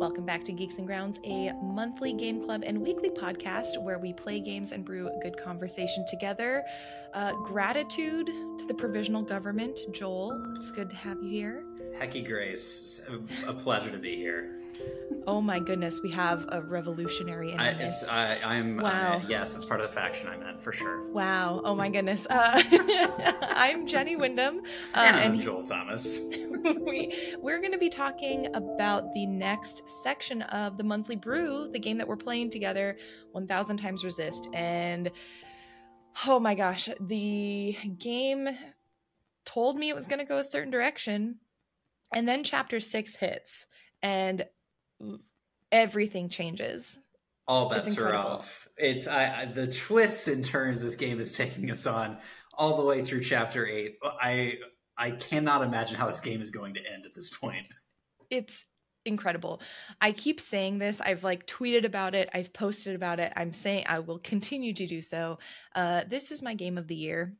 Welcome back to Geeks and Grounds, a monthly game club and weekly podcast where we play games and brew good conversation together. Gratitude to the provisional government. Joel, it's good to have you here. Hecky Grace, a pleasure to be here. Oh my goodness, we have a revolutionary in our midst. Wow. Yes, it's part of the faction I meant, for sure. Wow. Oh my goodness. I'm Jenny Wyndham. And I'm Joel Thomas. We're going to be talking about the next section of the monthly brew, the game that we're playing together, 1000xRESIST. And oh my gosh, the game told me it was going to go a certain direction. And then chapter 6 hits and everything changes. All bets are off. It's the twists and turns this game is taking us on all the way through chapter 8. I cannot imagine how this game is going to end at this point. It's incredible. I keep saying this. I've tweeted about it. I've posted about it. I'm saying I will continue to do so. This is my game of the year.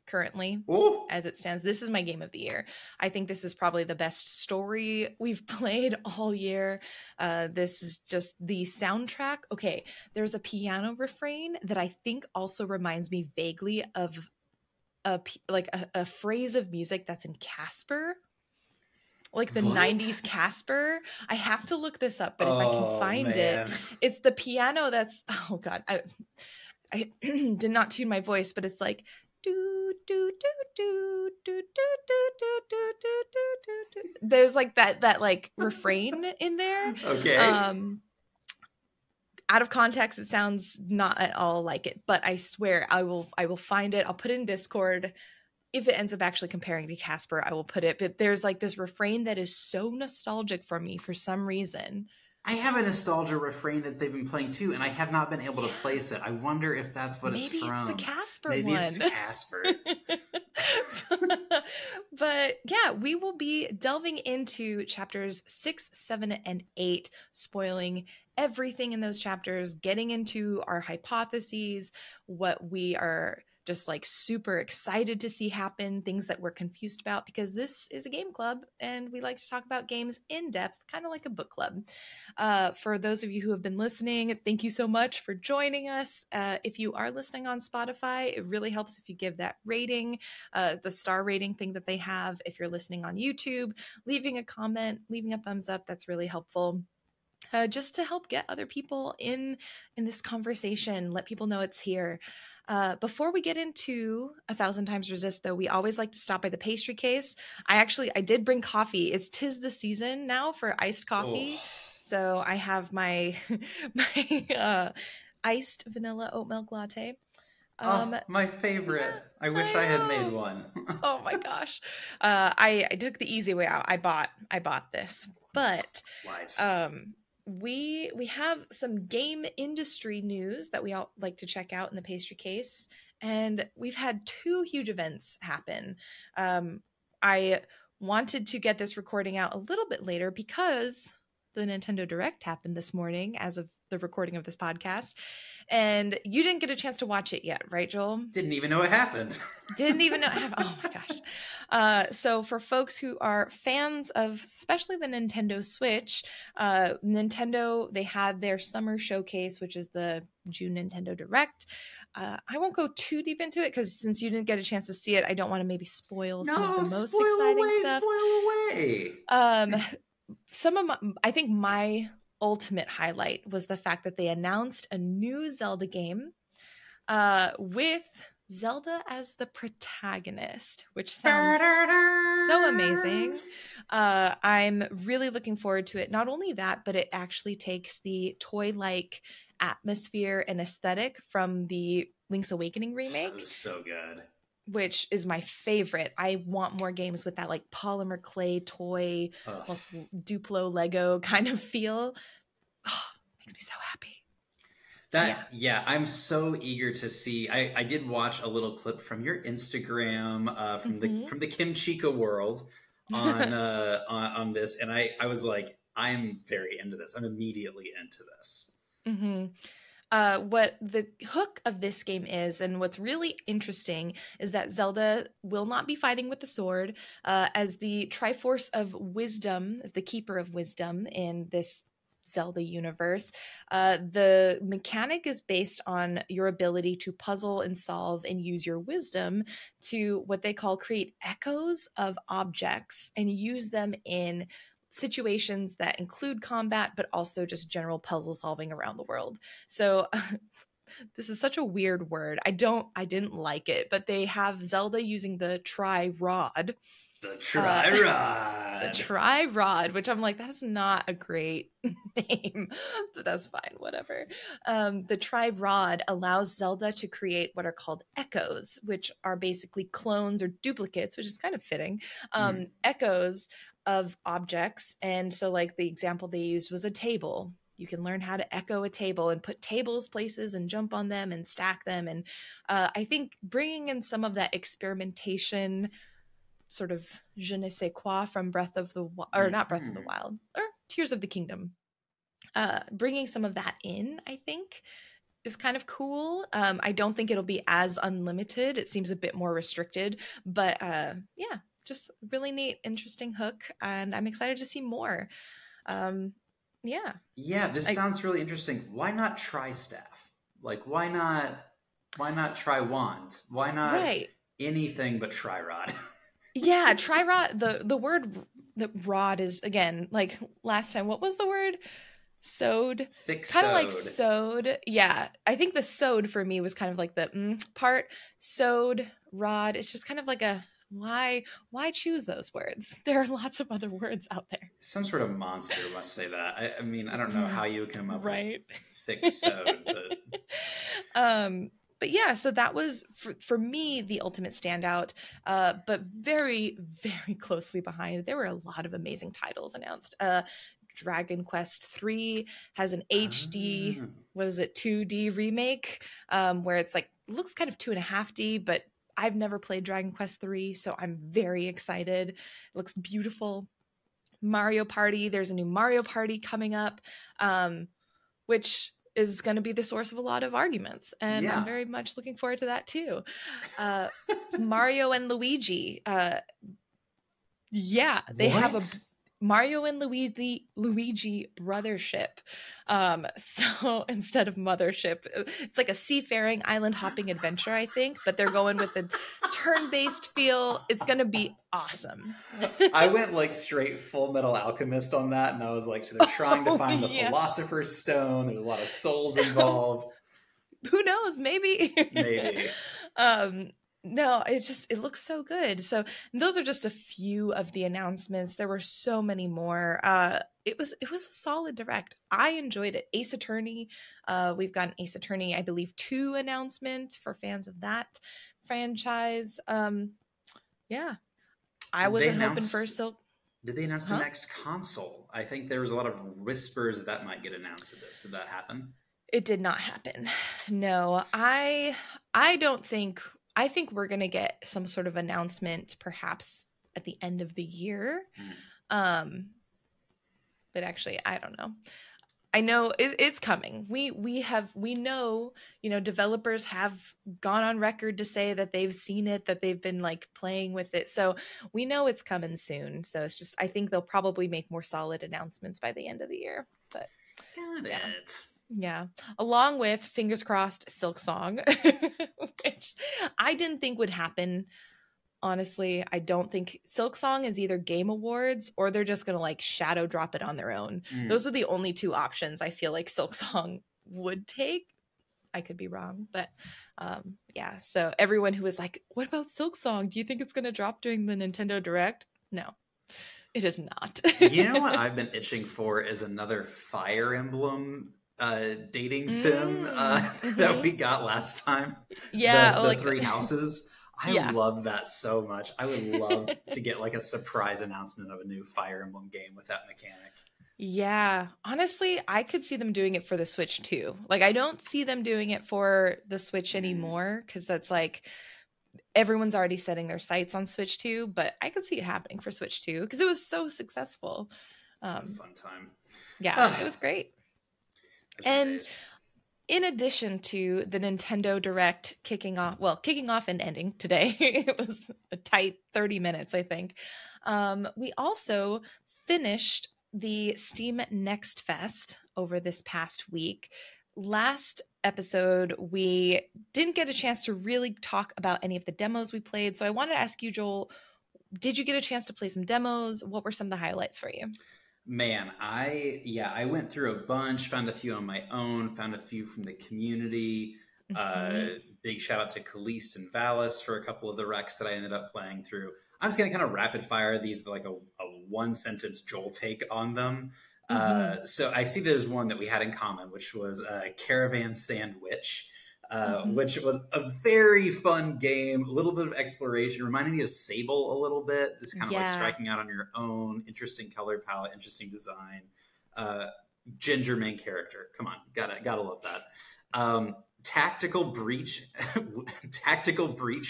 Currently, Ooh. As it stands, this is my game of the year. I think this is probably the best story we've played all year. This is just the soundtrack. Okay, there's a piano refrain that I think also reminds me vaguely of a phrase of music that's in Casper, like the 90s Casper. I have to look this up, but if I can find it, it's the piano that's, oh god, I did not tune my voice, but it's like do do do do do do do do do do do. There's that refrain in there. Okay. Out of context, it sounds not at all like it, but I swear I will find it. I'll put it in Discord. If it ends up actually comparing to Casper, I will put it. But there's this refrain that is so nostalgic for me for some reason. I have a nostalgia refrain that they've been playing too, and I have not been able to place it. I wonder if that's what it's from. Maybe it's the Casper one. Maybe it's the Casper. But yeah, we will be delving into chapters 6, 7, and 8, spoiling everything in those chapters, getting into our hypotheses, what we are just super excited to see happen, things that we're confused about, because this is a game club and we like to talk about games in depth, kind of like a book club. For those of you who have been listening, thank you so much for joining us. If you are listening on Spotify, it really helps if you give that rating, the star rating thing that they have. If you're listening on YouTube, leaving a comment, leaving a thumbs up, that's really helpful. Just to help get other people in this conversation, let people know it's here. Before we get into 1000xRESIST, though, we always like to stop by the pastry case. I did bring coffee. It's 'tis the season now for iced coffee. Oh. So I have my iced vanilla oat milk latte. My favorite. Yeah, I wish I had made one. Oh my gosh. I took the easy way out. I bought this. But Lies. We have some game industry news that we all like to check out in the pastry case, and we've had 2 huge events happen. I wanted to get this recording out a little bit later because the Nintendo Direct happened this morning as of the recording of this podcast, and you didn't get a chance to watch it yet, right, Joel? Didn't even know it happened. Didn't even know it happened. Oh my gosh. So for folks who are fans of especially the Nintendo Switch, Nintendo, they had their summer showcase, which is the June Nintendo Direct. I won't go too deep into it because since you didn't get a chance to see it, I don't want to maybe spoil some of the most exciting stuff. Spoil away. I think my ultimate highlight was the fact that they announced a new Zelda game with Zelda as the protagonist, which sounds so amazing. I'm really looking forward to it. Not only that, but it actually takes the toy-like atmosphere and aesthetic from the Link's Awakening remake. That was so good. Which is my favorite. I want more games with that polymer clay toy, almost Duplo Lego kind of feel. Oh, makes me so happy. Yeah, I'm so eager to see. I did watch a little clip from your Instagram from the Kimchica world on this, and I was like, I'm very into this. I'm immediately into this. Mm-hmm. what the hook of this game is, and what's really interesting, is that Zelda will not be fighting with the sword. As the Triforce of Wisdom, as the Keeper of Wisdom in this Zelda universe, the mechanic is based on your ability to puzzle and solve and use your wisdom to what they call create echoes of objects and use them in situations that include combat, but also just general puzzle solving around the world. So this is such a weird word. I didn't like it, but they have Zelda using the tri-rod. The tri-rod. The tri-rod, which I'm like, that is not a great name, but that's fine, whatever. The tri-rod allows Zelda to create what are called echoes, which are basically clones or duplicates, which is kind of fitting, echoes of objects. And so like the example they used was a table. You can learn how to echo a table and put tables places and jump on them and stack them. And I think bringing in some of that experimentation sort of je ne sais quoi from Breath of the Wild, or not Breath of the Wild, or Tears of the Kingdom, bringing some of that in, I think, is kind of cool. I don't think it'll be as unlimited. It seems a bit more restricted, but yeah, just really neat, interesting hook, and I'm excited to see more. Yeah. Yeah, this sounds really interesting. Why not try staff? Like, why not try wand? Why not anything but try rod? Yeah, try rod. The word that rod is, again, like last time, what was the word? Sewed. Thick kind of sewed. Like sewed. Yeah, I think the sewed for me was kind of like the part. Sewed, rod. It's just kind of like a why choose those words? There are lots of other words out there. Some sort of monster must say that. I mean, I don't know how you would come up with thick sewed, but yeah, so that was for me the ultimate standout, but very, very closely behind. There were a lot of amazing titles announced. Dragon Quest 3 has an HD, 2D remake, where it's like looks kind of 2.5D, but I've never played Dragon Quest 3, so I'm very excited. It looks beautiful. Mario Party, there's a new Mario Party coming up, which is going to be the source of a lot of arguments, and I'm very much looking forward to that too. Mario and Luigi, they have a Mario and Luigi brothership. So instead of mothership, it's like a seafaring island hopping adventure, I think, but they're going with a turn-based feel. It's going to be awesome. I went like straight Full Metal Alchemist on that, and I was like, so they're trying to find the Philosopher's Stone. There's a lot of souls involved. Who knows? Maybe. Maybe. No, it looks so good. So those are just a few of the announcements. There were so many more. It was a solid direct. I enjoyed it. Ace Attorney. We've got an Ace Attorney, I believe, 2 announcement for fans of that franchise. Yeah. I wasn't hoping for Silk. Did they announce the next console? I think there was a lot of whispers that might get announced at this. Did that happen? It did not happen. No, I don't think. I think we're going to get some sort of announcement perhaps at the end of the year. But actually, I don't know. I know it's coming. We know, developers have gone on record to say that they've seen it, that they've been like playing with it. So we know it's coming soon. So it's just, I think they'll probably make more solid announcements by the end of the year. But got it. Yeah, along with, fingers crossed, Silk Song, which I didn't think would happen. Honestly, I don't think Silk Song is either Game Awards or they're just going to like shadow drop it on their own. Those are the only 2 options I feel like Silk Song would take. I could be wrong, but yeah. So everyone who was like, what about Silk Song? Do you think it's going to drop during the Nintendo Direct? No, it is not. You know what I've been itching for is another Fire Emblem dating sim that we got last time. Yeah, the 3 houses. I love that so much. I would love to get like a surprise announcement of a new Fire Emblem game with that mechanic. Yeah, honestly, I could see them doing it for the Switch too. Like, I don't see them doing it for the Switch anymore because that's like everyone's already setting their sights on Switch 2, but I could see it happening for Switch 2 because it was so successful. Fun time. Yeah, it was great. And in addition to the Nintendo Direct kicking off and ending today, it was a tight 30 minutes, I think. We also finished the Steam Next Fest over this past week. Last episode, we didn't get a chance to really talk about any of the demos we played. So I wanted to ask you, Joel, did you get a chance to play some demos? What were some of the highlights for you? Man, I went through a bunch, found a few on my own, found a few from the community. Big shout out to Khalees and Valis for a couple of the recs that I ended up playing through. I'm just going to kind of rapid fire these, like a one sentence Joel take on them. So I see there's one that we had in common, which was Caravan Sandwich. Which was a very fun game, a little bit of exploration, reminded me of Sable a little bit. This kind of like striking out on your own, interesting color palette, interesting design. Ginger main character, come on, gotta love that. Tactical Breach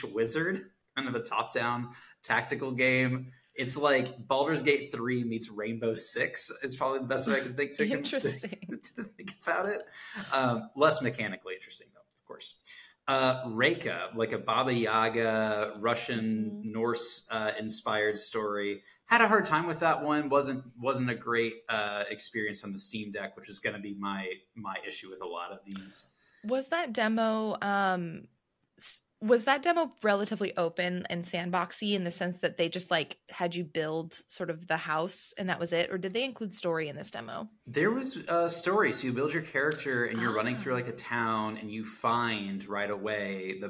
Wizard, kind of a top-down tactical game. It's like Baldur's Gate 3 meets Rainbow Six is probably the best way I can think to think about it. Less mechanically interesting, though. Course. Reika, like a Baba Yaga, Russian, Norse inspired story. Had a hard time with that one. Wasn't a great experience on the Steam Deck, which is going to be my issue with a lot of these. Was that demo relatively open and sandboxy in the sense that they just like had you build sort of the house and that was it? Or did they include story in this demo? There was a story. So you build your character and you're running through like a town and you find right away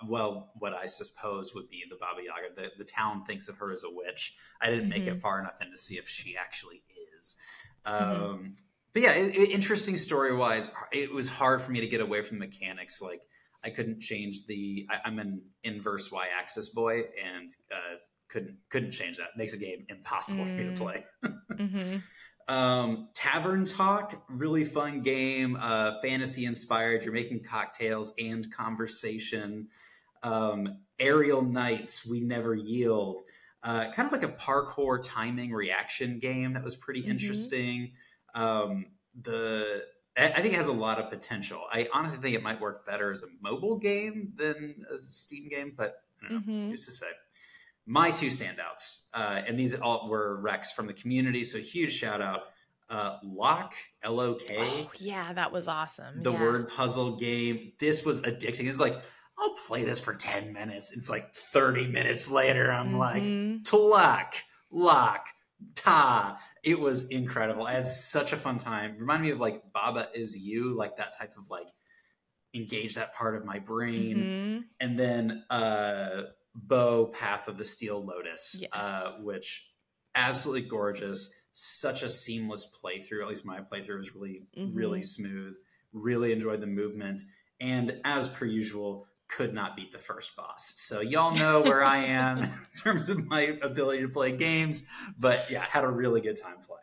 what I suppose would be the Baba Yaga. The town thinks of her as a witch. I didn't make it far enough in to see if she actually is. But yeah, interesting story-wise. It was hard for me to get away from the mechanics. Like, I couldn't change I'm an inverse y-axis boy and couldn't change that. It makes the game impossible for me to play. Tavern Talk, really fun game, fantasy inspired. You're making cocktails and conversation. Aerial Knights, We Never Yield. Kind of like a parkour timing reaction game that was pretty interesting. I think it has a lot of potential. I honestly think it might work better as a mobile game than as a Steam game, but I don't know. Who's to say? My two standouts, and these all were recs from the community, so huge shout out. Lock, L-O-K. Oh, yeah, that was awesome. The word puzzle game. This was addicting. It's like, I'll play this for 10 minutes. It's like 30 minutes later, I'm like, Tlak, lock, ta. It was incredible. I had such a fun time. Reminded me of like Baba Is You, like that type of like engage that part of my brain. And then Bo, Path of the Steel Lotus, which absolutely gorgeous. Such a seamless playthrough. At least my playthrough was really, really smooth. Really enjoyed the movement. And as per usual, could not beat the first boss. So y'all know where I am in terms of my ability to play games. But yeah, had a really good time playing.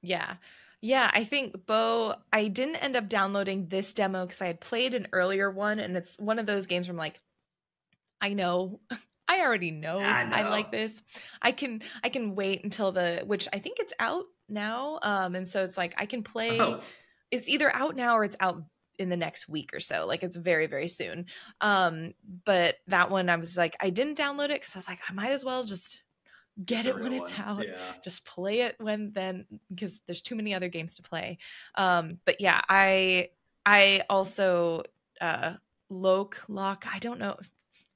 Yeah, I think Bo, I didn't end up downloading this demo because I had played an earlier one, and it's one of those games where I'm like, I know. I already know I like this. I can wait until which I think it's out now. And so it's like I can play. It's either out now or it's out in the next week or so. Like it's very, very soon. But that one I was like, I didn't download it because I was like, I might as well just get it when it's out. Just play it because there's too many other games to play. But yeah, I also Lock, I don't know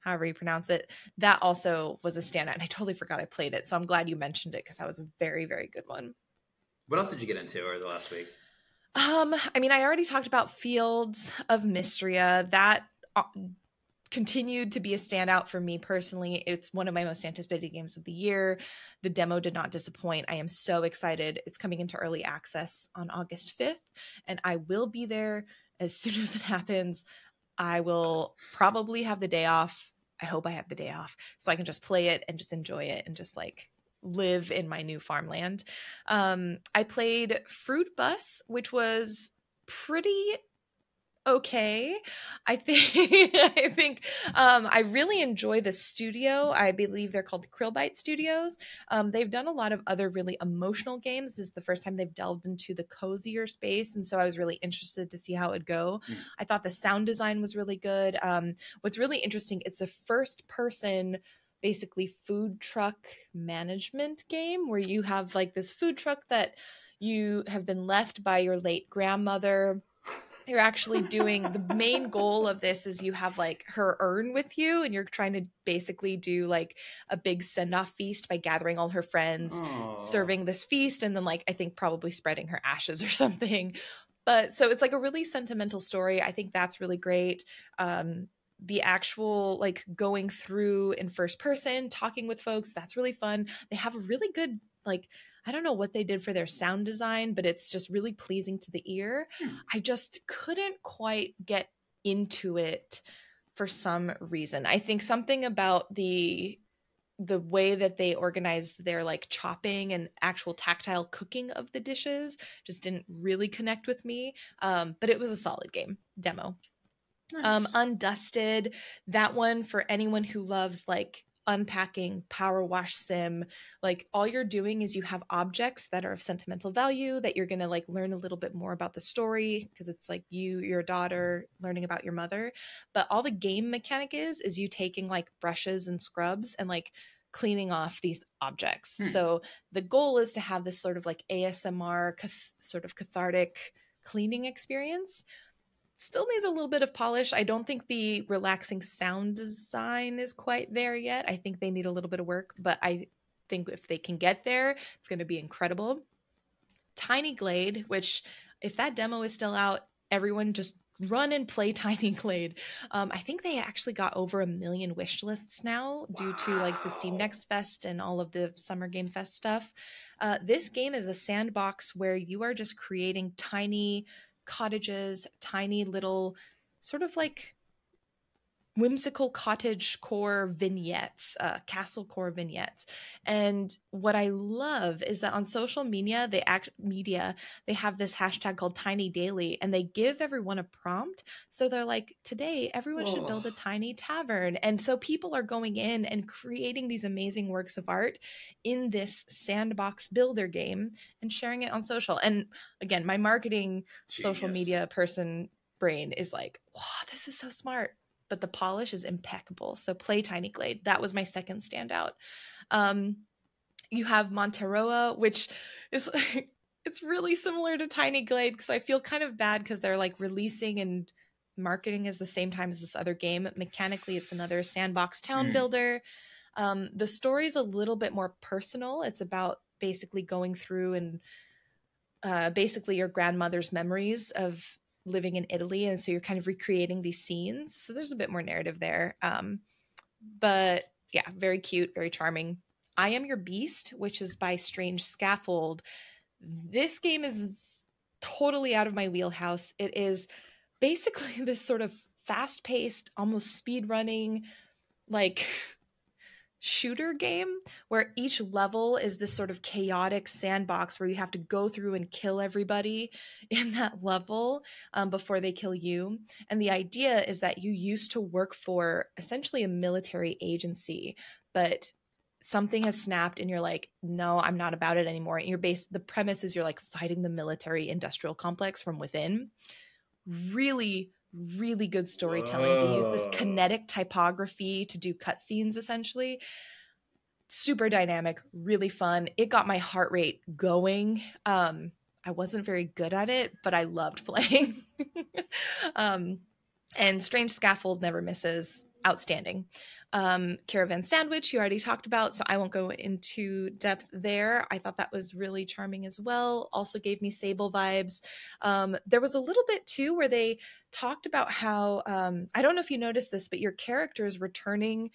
however you pronounce it, that also was a standout, and I totally forgot I played it, so I'm glad you mentioned it because that was a very, very good one. What else did you get into over the last week? I mean, I already talked about Fields of Mystria. That continued to be a standout for me personally. It's one of my most anticipated games of the year. The demo did not disappoint. I am so excited. It's coming into early access on August 5th, and I will be there as soon as it happens. I will probably have the day off. I hope I have the day off so I can just play it and just enjoy it and just like live in my new farmland. I played Fruit Bus, which was pretty okay. I think I really enjoy the studio. I believe they're called Krillbite Studios. They've done a lot of other really emotional games. This is the first time they've delved into the cozier space, and so I was really interested to see how it would go. I thought the sound design was really good. What's really interesting, it's a first person basically food truck management game where you have like this food truck that you have been left by your late grandmother. You're actually doing the main goal of this is you have like her urn with you, and you're trying to basically do like a big send-off feast by gathering all her friends, serving this feast, and then like I think probably spreading her ashes or something. But so it's like a really sentimental story. I think that's really great. The actual like going through in first person, talking with folks, that's really fun. They have a really good like I don't know what they did for their sound design, but it's just really pleasing to the ear. I just couldn't quite get into it for some reason. I think something about the way that they organized their like chopping and actual tactile cooking of the dishes just didn't really connect with me. But it was a solid game demo. Nice. Undusted, that one for anyone who loves like unpacking power wash sim. Like all you're doing is you have objects that are of sentimental value that you're going to like learn a little bit more about the story because it's like your daughter learning about your mother. But all the game mechanic is you taking like brushes and scrubs and like cleaning off these objects. So the goal is to have this sort of like ASMR sort of cathartic cleaning experience. Still needs a little bit of polish. I don't think the relaxing sound design is quite there yet. I think they need a little bit of work, but I think if they can get there, it's going to be incredible. Tiny Glade, which if that demo is still out, everyone just run and play Tiny Glade. I think they actually got over 1 million wish lists now due to like the Steam Next Fest and all of the Summer Game Fest stuff. This game is a sandbox where you are just creating tiny cottages, tiny little sort of like whimsical cottage core vignettes, castle core vignettes. And what I love is that on social media, they have this hashtag called Tiny Daily, and they give everyone a prompt. So they're like, today, everyone should build a tiny tavern. And so people are going in and creating these amazing works of art in this sandbox builder game and sharing it on social. And again, my marketing social media person brain is like, wow, this is so smart. But the polish is impeccable. So play Tiny Glade. That was my second standout. You have Monteroa, which is it's really similar to Tiny Glade because I feel kind of bad because they're like releasing and marketing at the same time as this other game. Mechanically, it's another sandbox town builder. The story's a little bit more personal. It's about basically going through and basically your grandmother's memories of living in Italy, and so you're kind of recreating these scenes, so there's a bit more narrative there, but yeah, very cute, very charming. I Am Your Beast, which is by Strange Scaffold. This game is totally out of my wheelhouse. It is basically this sort of fast-paced, almost speed-running like shooter game where each level is this sort of chaotic sandbox where you have to go through and kill everybody in that level before they kill you. And the idea is that you used to work for essentially a military agency, but something has snapped and you're like, no, I'm not about it anymore. And the premise is you're like fighting the military industrial complex from within. Really good storytelling. They use this kinetic typography to do cutscenes essentially. Super dynamic, really fun. It got my heart rate going. I wasn't very good at it, but I loved playing. And Strange Scaffold never misses. Outstanding. Caravan Sandwich, you already talked about, so I won't go into depth there. I thought that was really charming as well. Also gave me Sable vibes. There was a little bit too where they talked about how, I don't know if you noticed this, but your character is returning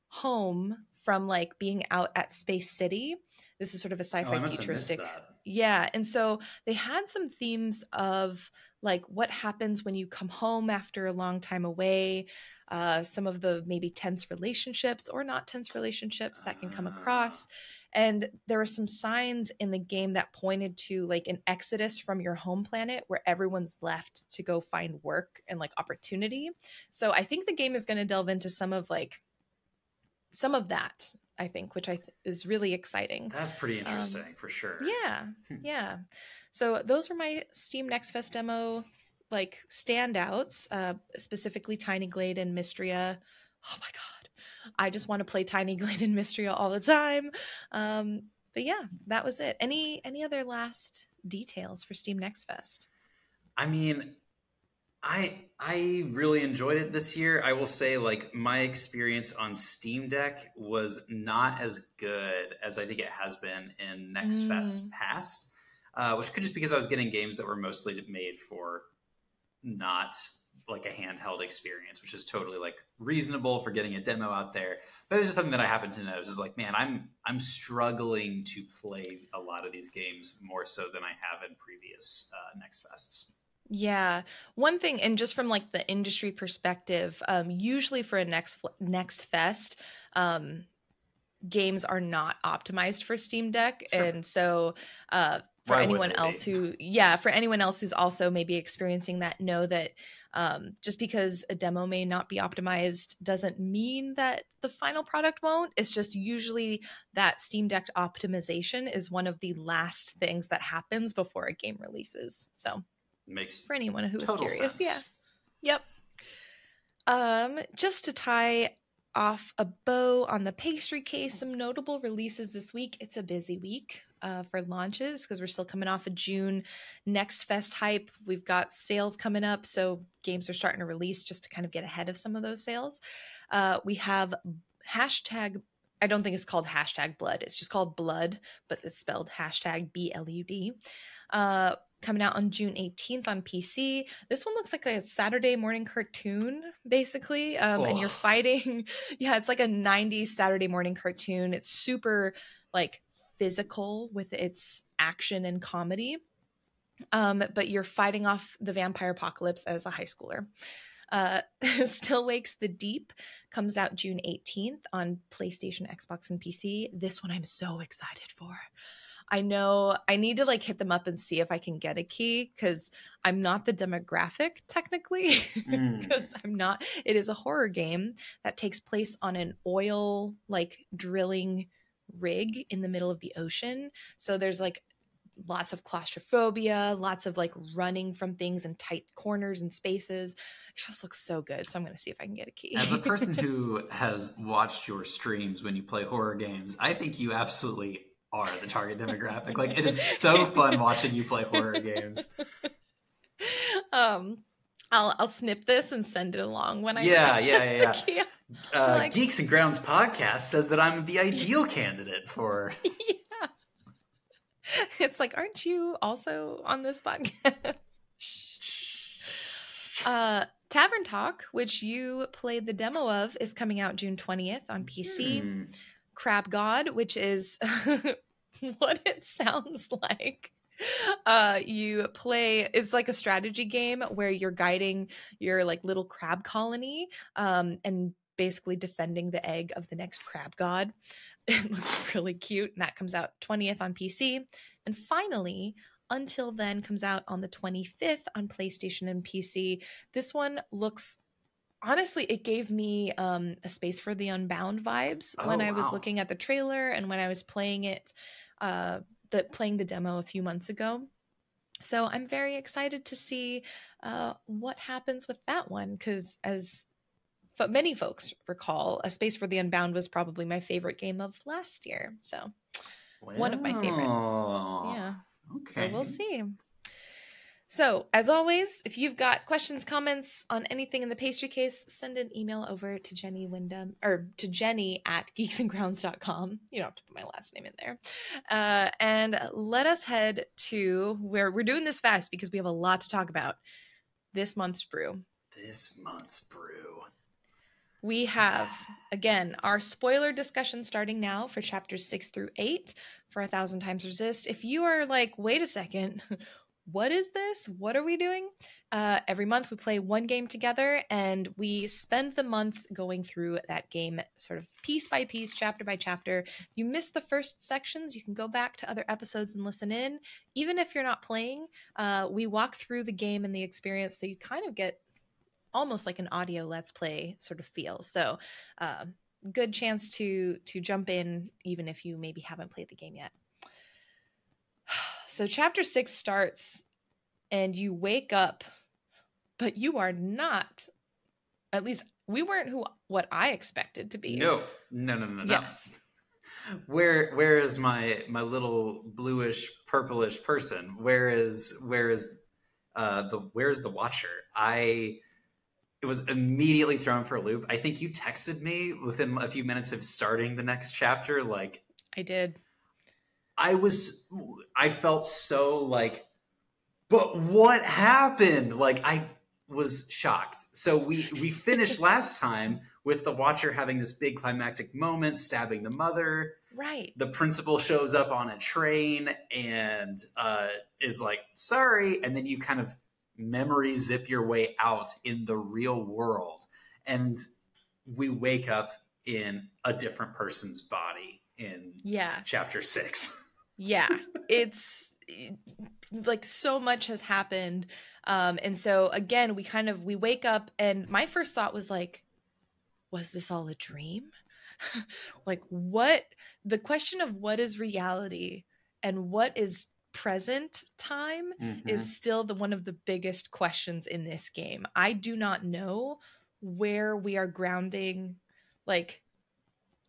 home from like being out at Space City. This is sort of a sci-fi futuristic. Yeah. And so they had some themes of like what happens when you come home after a long time away, some of the maybe tense relationships or not tense relationships that can come across. And there were some signs in the game that pointed to like an exodus from your home planet where everyone's left to go find work and like opportunity. So I think the game is going to delve into some of that, I think, which is really exciting. That's pretty interesting for sure. Yeah. Yeah. So those were my Steam Next Fest demo like standouts, specifically Tiny Glade and Mystria. Oh my god, I just want to play Tiny Glade and Mystria all the time. But yeah, that was it. Any other last details for Steam Next Fest? I mean, I really enjoyed it this year. I will say, like, my experience on Steam Deck was not as good as I think it has been in Next Fest past, which could just because I was getting games that were mostly made for not like a handheld experience, which is totally like reasonable for getting a demo out there. But it was just something that I happened to notice is like, man, I'm struggling to play a lot of these games more so than I have in previous Next Fests. Yeah. One thing, and just from like the industry perspective, usually for a next fest, games are not optimized for Steam Deck. Sure. And so for anyone else who's also maybe experiencing that, know that just because a demo may not be optimized doesn't mean that the final product won't. It's just usually that Steam Deck optimization is one of the last things that happens before a game releases. So makes for anyone who is curious. Sense. Yeah. Yep. Just to tie off a bow on the pastry case, some notable releases this week. It's a busy week for launches because we're still coming off of June Next Fest hype. We've got sales coming up, so games are starting to release just to kind of get ahead of some of those sales. We have hashtag, I don't think it's called hashtag blood. It's just called blood, but it's spelled hashtag BLUD. Coming out on June 18th on PC. This one looks like a Saturday morning cartoon, basically. And you're fighting. Yeah, it's like a 90s Saturday morning cartoon. It's super like physical with its action and comedy. But you're fighting off the vampire apocalypse as a high schooler. Still Wakes the Deep comes out June 18th on PlayStation, Xbox, and PC. This one I'm so excited for. I know I need to like hit them up and see if I can get a key because I'm not the demographic technically because I'm not. It is a horror game that takes place on an oil like drilling rig in the middle of the ocean. So there's like lots of claustrophobia, lots of like running from things in tight corners and spaces. It just looks so good. So I'm going to see if I can get a key. As a person who has watched your streams when you play horror games, I think you absolutely are the target demographic. Like, it is so fun watching you play horror games. I'll snip this and send it along when I yeah. Like, Geeks and Grounds podcast says that I'm the ideal candidate for. Yeah. It's like, aren't you also on this podcast? Tavern Talk, which you played the demo of, is coming out June 20th on PC. Crab God, which is what it sounds like. You play, it's like a strategy game where you're guiding your like little crab colony and basically defending the egg of the next crab god. It looks really cute, and that comes out 20th on PC. And finally, Until Then comes out on the 25th on PlayStation and PC. This one looks, honestly, it gave me a Space for the Unbound vibes when I was looking at the trailer and when I was playing it, playing the demo a few months ago. So I'm very excited to see what happens with that one, because but many folks recall, A Space for the Unbound was probably my favorite game of last year. So one of my favorites. Yeah. Okay. So we'll see. So, as always, if you've got questions, comments on anything in the pastry case, send an email over to Jenny Wyndham, or to Jenny at geeksandgrounds.com. You don't have to put my last name in there. And let us head to where we're doing this fast because we have a lot to talk about. This month's brew. We have, again, our spoiler discussion starting now for chapters 6 through 8 for 1000xRESIST. If you are like, wait a second, what is this? What are we doing? Every month we play one game together, and we spend the month going through that game sort of piece by piece, chapter by chapter. If you missed the first sections, you can go back to other episodes and listen in. Even if you're not playing, we walk through the game and the experience, so you kind of get almost like an audio let's play sort of feel. So good chance to jump in even if you maybe haven't played the game yet. So chapter 6 starts and you wake up, but you are not, at least we weren't what I expected to be. No. Yes. Where is my little bluish purplish person? Where's the Watcher? It was immediately thrown for a loop. I think you texted me within a few minutes of starting the next chapter. Like, I did. I felt so like, but what happened? Like, I was shocked. So we finished last time with the Watcher having this big climactic moment, stabbing the mother. Right. The principal shows up on a train and is like, sorry. And then you kind of memory zip your way out in the real world. And we wake up in a different person's body in chapter 6. Yeah. It's like so much has happened. And so again, we wake up and my first thought was like, was this all a dream? Like the question of what is reality and what is present time is still one of the biggest questions in this game. I do not know where we are grounding, like,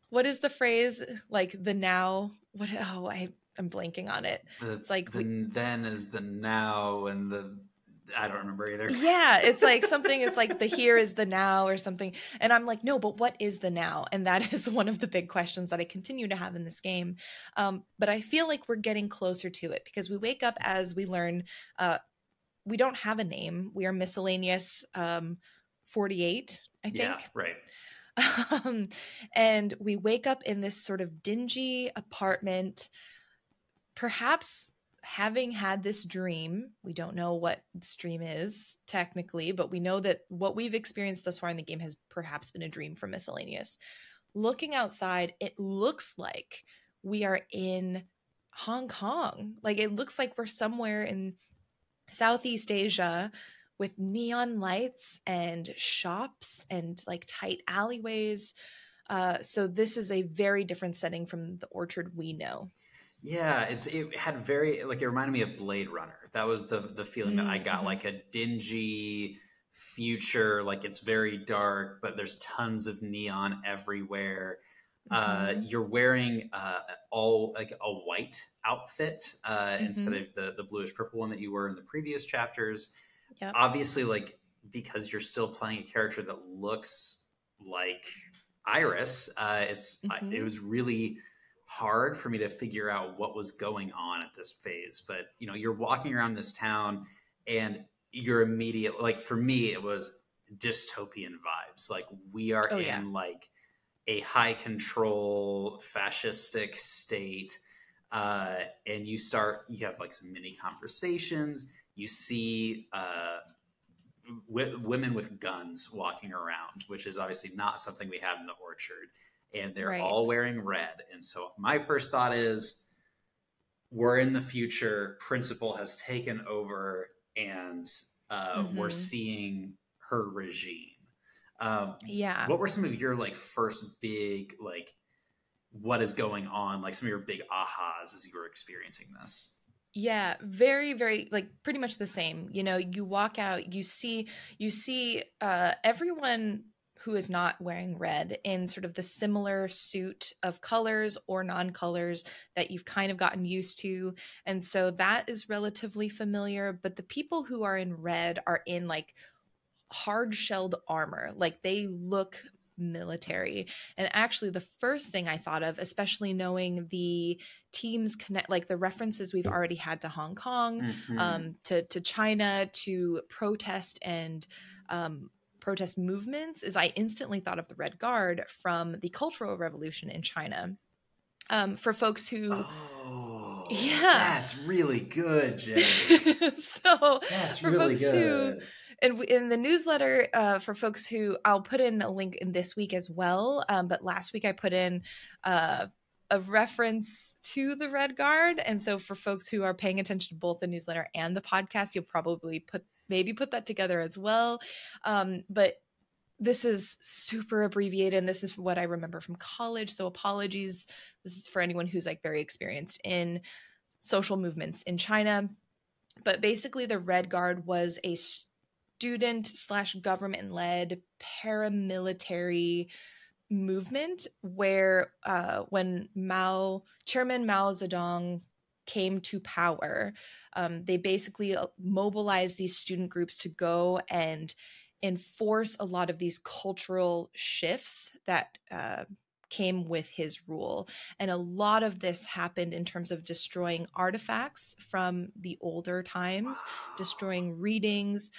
what is the phrase? Like the now, I'm blanking on it. It's like then is the now and I don't remember either. Yeah, it's like something, it's like the here is the now or something. And I'm like, no, but what is the now? And that is one of the big questions that I continue to have in this game. But I feel like we're getting closer to it because we wake up as we learn we don't have a name. We are miscellaneous 48, I think. Yeah, right. And we wake up in this sort of dingy apartment, perhaps having had this dream. We don't know what this dream is technically, but we know that what we've experienced thus far in the game has perhaps been a dream for Miscellaneous. Looking outside, it looks like we are in Hong Kong. Like it looks like we're somewhere in Southeast Asia with neon lights and shops and like tight alleyways. So this is a very different setting from the Orchard we know. Yeah, it had it reminded me of Blade Runner. That was the feeling that I got, like a dingy future, like it's very dark, but there's tons of neon everywhere. You're wearing all like a white outfit instead of the bluish purple one that you were in the previous chapters. Yep. Obviously, like because you're still playing a character that looks like Iris, it was really hard for me to figure out what was going on at this phase. But you're walking around this town and you're immediately, like, for me it was dystopian vibes. Like we are like a high control fascistic state, and you have like some mini conversations. You see women with guns walking around, which is obviously not something we have in the Orchard. And they're all wearing red. And so my first thought is, we're in the future. Principal has taken over, and we're seeing her regime. What were some of your like first big, like, what is going on? Like some of your big ahas as you were experiencing this? Yeah, very, very, like pretty much the same. You walk out, you see everyone who is not wearing red in sort of the similar suit of colors or non-colors that you've kind of gotten used to. And so that is relatively familiar. But the people who are in red are in like hard-shelled armor. Like they look military. And actually the first thing I thought of, especially knowing the teams connect, like the references we've already had to Hong Kong, to China, to protest and protest movements, is I instantly thought of the Red Guard from the Cultural Revolution in China. For folks who Yeah. That's really good, Jay. So that's for really folks good. and in the newsletter, for folks who, I'll put in a link in this week as well. But last week I put in a reference to the Red Guard. And so for folks who are paying attention to both the newsletter and the podcast, you'll probably put that together as well. But this is super abbreviated, and this is what I remember from college. So apologies. This is for anyone who's like very experienced in social movements in China. But basically, the Red Guard was a student/government-led paramilitary movement where when Chairman Mao Zedong came to power, they basically mobilized these student groups to go and enforce a lot of these cultural shifts that came with his rule. And a lot of this happened in terms of destroying artifacts from the older times, destroying readings,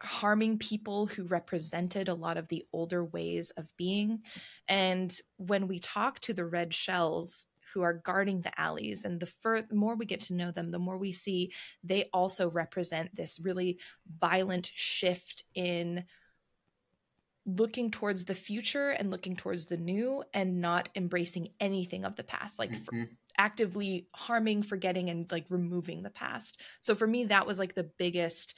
harming people who represented a lot of the older ways of being. And when we talk to the red shells who are guarding the alleys, and the more we get to know them, the more we see they also represent this really violent shift in looking towards the future and looking towards the new and not embracing anything of the past, like actively harming, forgetting, and like removing the past. So for me, that was like the biggest,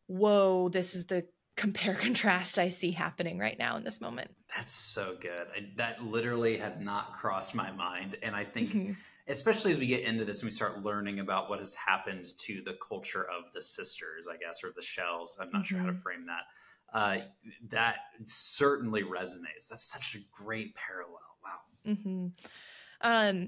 whoa, this is the compare contrast I see happening right now in this moment. That's so good. That literally had not crossed my mind. And I think, especially as we get into this and we start learning about what has happened to the culture of the sisters, I guess, or the shells, I'm not sure how to frame that. That certainly resonates. That's such a great parallel. Wow.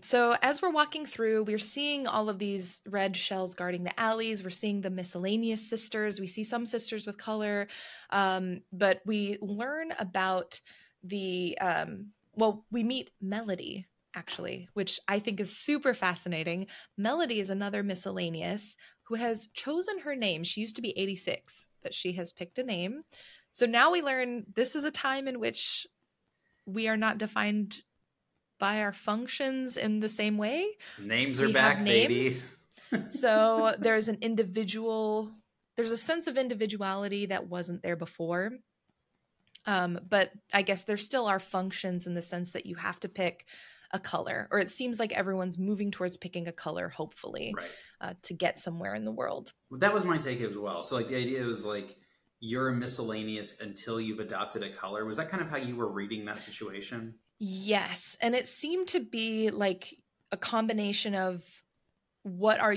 So as we're walking through, we're seeing all of these red shells guarding the alleys. We're seeing the miscellaneous sisters. We see some sisters with color, but we learn about we meet Melody, actually, which I think is super fascinating. Melody is another miscellaneous who has chosen her name. She used to be 86, but she has picked a name. So now we learn this is a time in which we are not defined by our functions in the same way. Names are back, baby. So there's a sense of individuality that wasn't there before. But I guess there still are functions in the sense that you have to pick a color, or it seems like everyone's moving towards picking a color, hopefully, to get somewhere in the world. Well, that was my take as well. So like the idea was like, you're a miscellaneous until you've adopted a color. Was that kind of how you were reading that situation? Yes. And it seemed to be like a combination of what are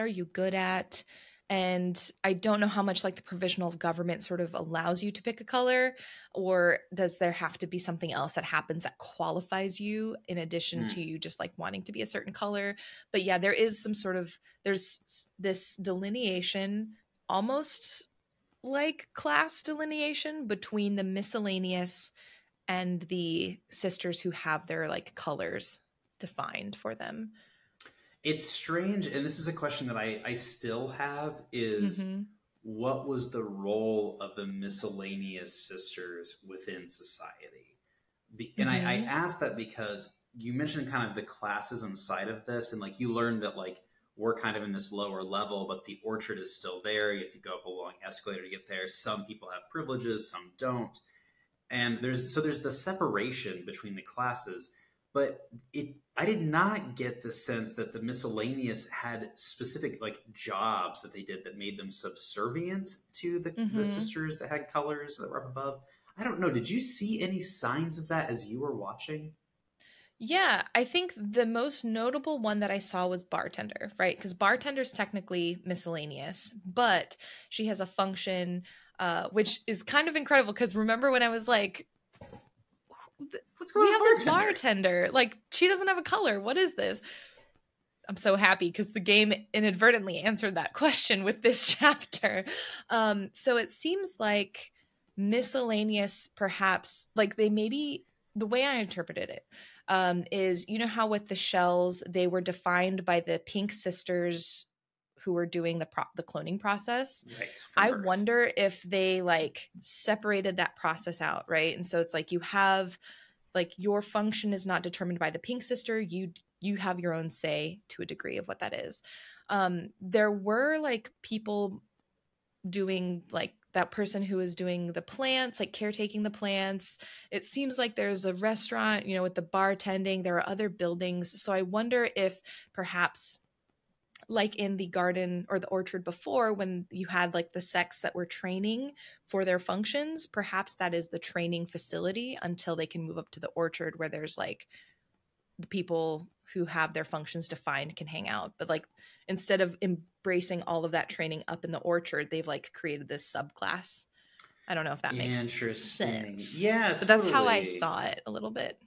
you good at? And I don't know how much like the provisional government sort of allows you to pick a color, or does there have to be something else that happens that qualifies you in addition to you just like wanting to be a certain color? But yeah, there is there's this delineation, almost like class delineation between the miscellaneous and the sisters who have their like colors defined for them. It's strange, and this is a question that I still have, is what was the role of the miscellaneous sisters within society? And I ask that because you mentioned kind of the classism side of this, and like you learned that like we're kind of in this lower level, but the orchard is still there. You have to go up a long escalator to get there. Some people have privileges, some don't. And there's the separation between the classes, but I did not get the sense that the miscellaneous had specific like jobs that they did that made them subservient to the sisters that had colors that were up above. I don't know. Did you see any signs of that as you were watching? Yeah, I think the most notable one that I saw was bartender, right? Because bartender's technically miscellaneous, but she has a function, which is kind of incredible. Because remember when I was like, what's going on? We have this bartender. Like, she doesn't have a color. What is this? I'm so happy because the game inadvertently answered that question with this chapter. So it seems like miscellaneous, perhaps, like they maybe, the way I interpreted it, is, you know how with the shells, they were defined by the pink sisters who were doing the cloning process. Right. I wonder if they like separated that process out, right? And so it's like you have like your function is not determined by the pink sister. You you have your own say to a degree of what that is. There were like people doing like that person who was doing the plants, like caretaking the plants. It seems like there's a restaurant, you know, with the bartending. There are other buildings. So I wonder if perhaps like in the garden or the orchard before, when you had like the sects that were training for their functions, perhaps that is the training facility until they can move up to the orchard where there's like the people who have their functions defined can hang out. But like instead of embracing all of that training up in the orchard, they've like created this subclass. I don't know if that makes sense. Yeah, but that's how I saw it a little bit.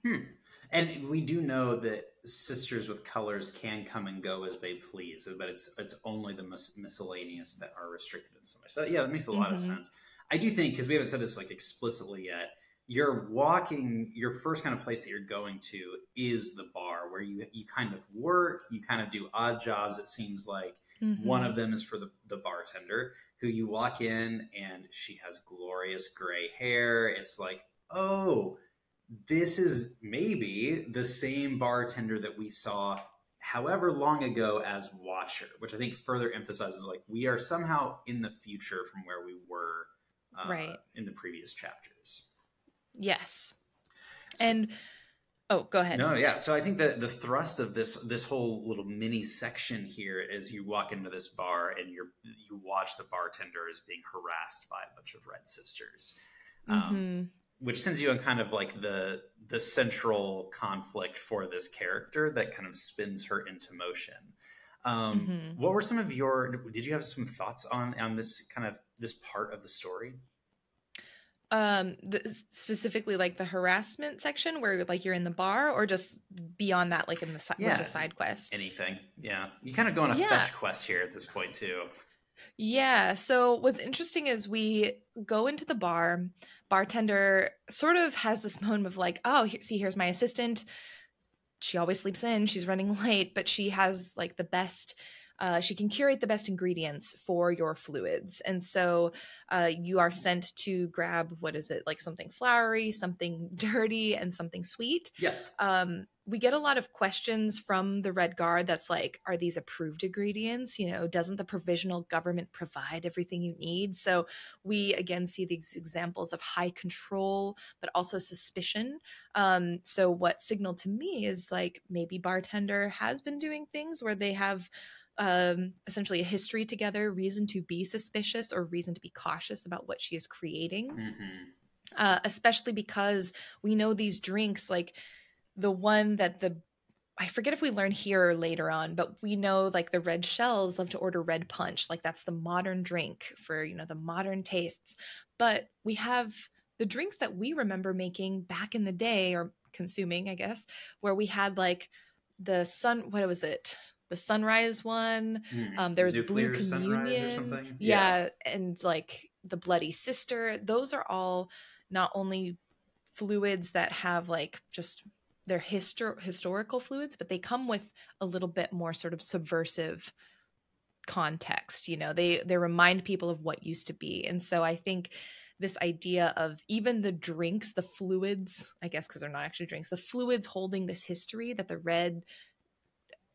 And we do know that sisters with colors can come and go as they please, but it's only the miscellaneous that are restricted in some way. So yeah, that makes a lot of sense. I do think, because we haven't said this like explicitly yet, you're walking, your first kind of place that you're going to is the bar, where you kind of work, you kind of do odd jobs. It seems like one of them is for the bartender, who you walk in and she has glorious gray hair. It's like, oh, this is maybe the same bartender that we saw however long ago as Watcher, which I think further emphasizes like we are somehow in the future from where we were in the previous chapters. Yes. And oh, go ahead. No, yeah. So I think that the thrust of this whole little mini section here is you walk into this bar and you watch the bartender is being harassed by a bunch of red sisters. Which sends you on kind of like the central conflict for this character that kind of spins her into motion. What were some of did you have some thoughts on this kind of this part of the story? Specifically like the harassment section where like you're in the bar, or just beyond that, like in the with the side quest? Anything. Yeah. You kind of go on a fetch quest here at this point too. Yeah. So what's interesting is we go into the bar. Bartender sort of has this moment of like, oh, here's my assistant. She always sleeps in. She's running late, but she has like the best. She can curate the best ingredients for your fluids. And so you are sent to grab, what is it, like something flowery, something dirty, and something sweet. Yeah. We get a lot of questions from the Red Guard that's like, are these approved ingredients? You know, doesn't the provisional government provide everything you need? So we, again, see these examples of high control, but also suspicion. So what signaled to me is like maybe Bartender has been doing things where they have essentially a history together, reason to be suspicious or reason to be cautious about what she is creating. Especially because we know these drinks, like the one that I forget if we learn here or later on, but we know like the red shells love to order red punch. Like that's the modern drink for, you know, the modern tastes. But we have the drinks that we remember making back in the day, or consuming, I guess, where we had like the what was it? The sunrise one. There was Nuclear Blue Sunrise Communion or something. Yeah, and like the Bloody Sister. Those are all not only fluids that have like just their historical fluids, but they come with a little bit more sort of subversive context. You know, they remind people of what used to be. And so I think this idea of even the drinks, the fluids, I guess because they're not actually drinks, the fluids holding this history that the red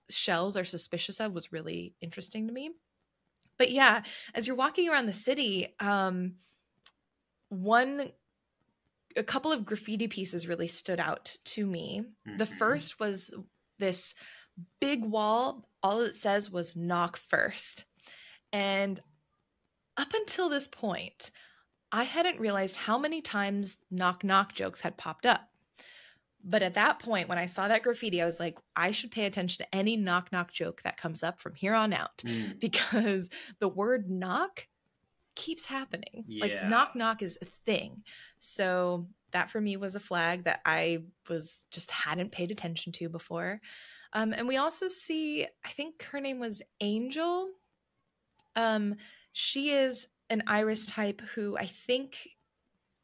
shells are suspicious of was really interesting to me. But yeah, as you're walking around the city, a couple of graffiti pieces really stood out to me. The first was this big wall. All it says was knock first. And up until this point, I hadn't realized how many times knock knock jokes had popped up. But at that point, when I saw that graffiti, I was like, I should pay attention to any knock knock joke that comes up from here on out, because the word knock keeps happening. Yeah. Like knock knock is a thing. So that for me was a flag that I just hadn't paid attention to before. And we also see, I think her name was Angel. She is an iris type who I think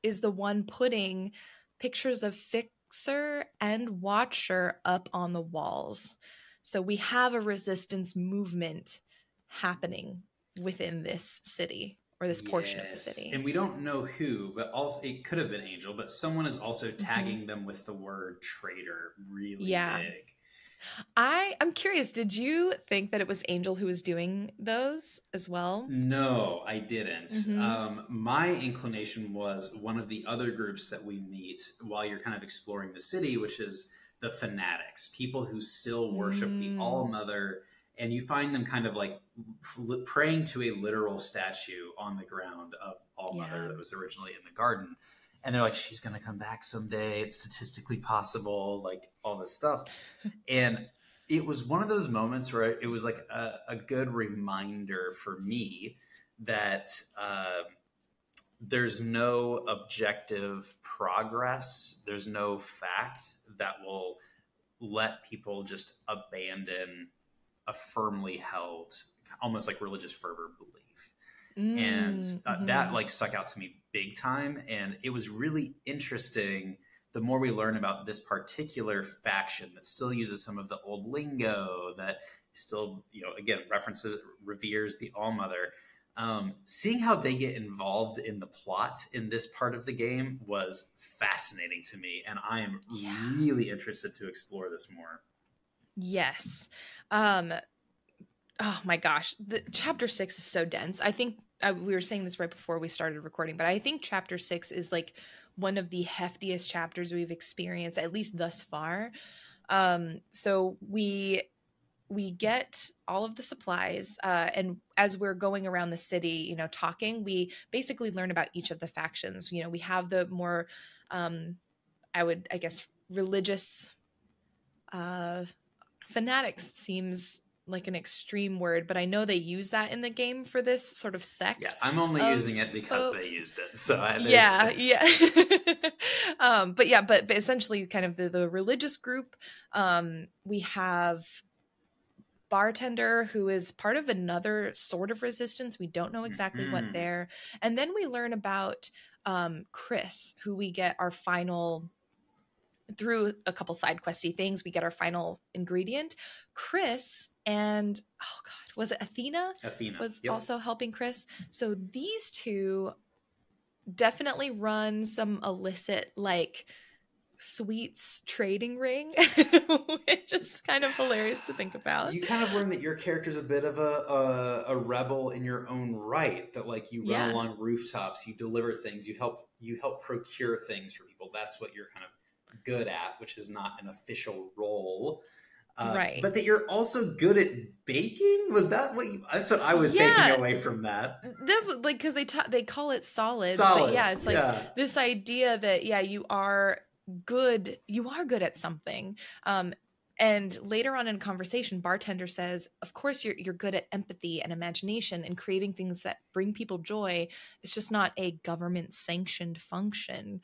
is the one putting pictures of Fixer and Watcher up on the walls. So we have a resistance movement happening within this city, or this portion of the city. And we don't know who, but also it could have been Angel, but someone is also tagging them with the word traitor really big. I'm curious, did you think that it was Angel who was doing those as well? No, I didn't. Mm-hmm. My inclination was one of the other groups that we meet while you're kind of exploring the city, which is the fanatics, people who still worship the Mm. All-Mother, and you find them kind of like praying to a literal statue on the ground of All-Mother Yeah. that was originally in the garden. And they're like, she's going to come back someday. It's statistically possible, like all this stuff. And it was one of those moments where it was like a good reminder for me that there's no objective progress, there's no fact that will let people just abandon a firmly held, almost like religious fervor belief. And that Mm-hmm. like stuck out to me big time. And it was really interesting the more we learn about this particular faction that still uses some of the old lingo, that still, again, references, reveres the All-Mother. Seeing how they get involved in the plot in this part of the game was fascinating to me. And I am Yeah. really interested to explore this more. Yes. Oh my gosh, the chapter 6 is so dense. I think we were saying this right before we started recording, but I think chapter 6 is like one of the heftiest chapters we've experienced, at least thus far. So we get all of the supplies, and as we're going around the city, talking, we basically learn about each of the factions. We have the more, I guess, religious, uh, fanatics seems like an extreme word, but I know they use that in the game for this sort of Yeah, sect I'm only of using it because they folks. used it. So there's Yeah, yeah. But yeah, but essentially kind of the religious group. We have bartender who is part of another sort of resistance. We don't know exactly what Mhm. they're. And then we learn about Chris, who we get our final through a couple side questy things, we get our final ingredient. Chris and oh god, was it Athena? Athena. Was Yep. also helping Chris. So these two definitely run some illicit like sweets trading ring, which is kind of hilarious to think about. You kind of learn that your character's a bit of a rebel in your own right. That like you run Yeah. along rooftops, you deliver things, you help procure things for people. That's what you're kind of good at, which is not an official role. But that Right. you're also good at baking. Was that what you? That's what I was taking Yeah. away from that. This like because they call it solids, but yeah, Solids. it's like Yeah. this idea that yeah, you are good at something. And later on in conversation, bartender says, "Of course, you're good at empathy and imagination and creating things that bring people joy. It's just not a government sanctioned function."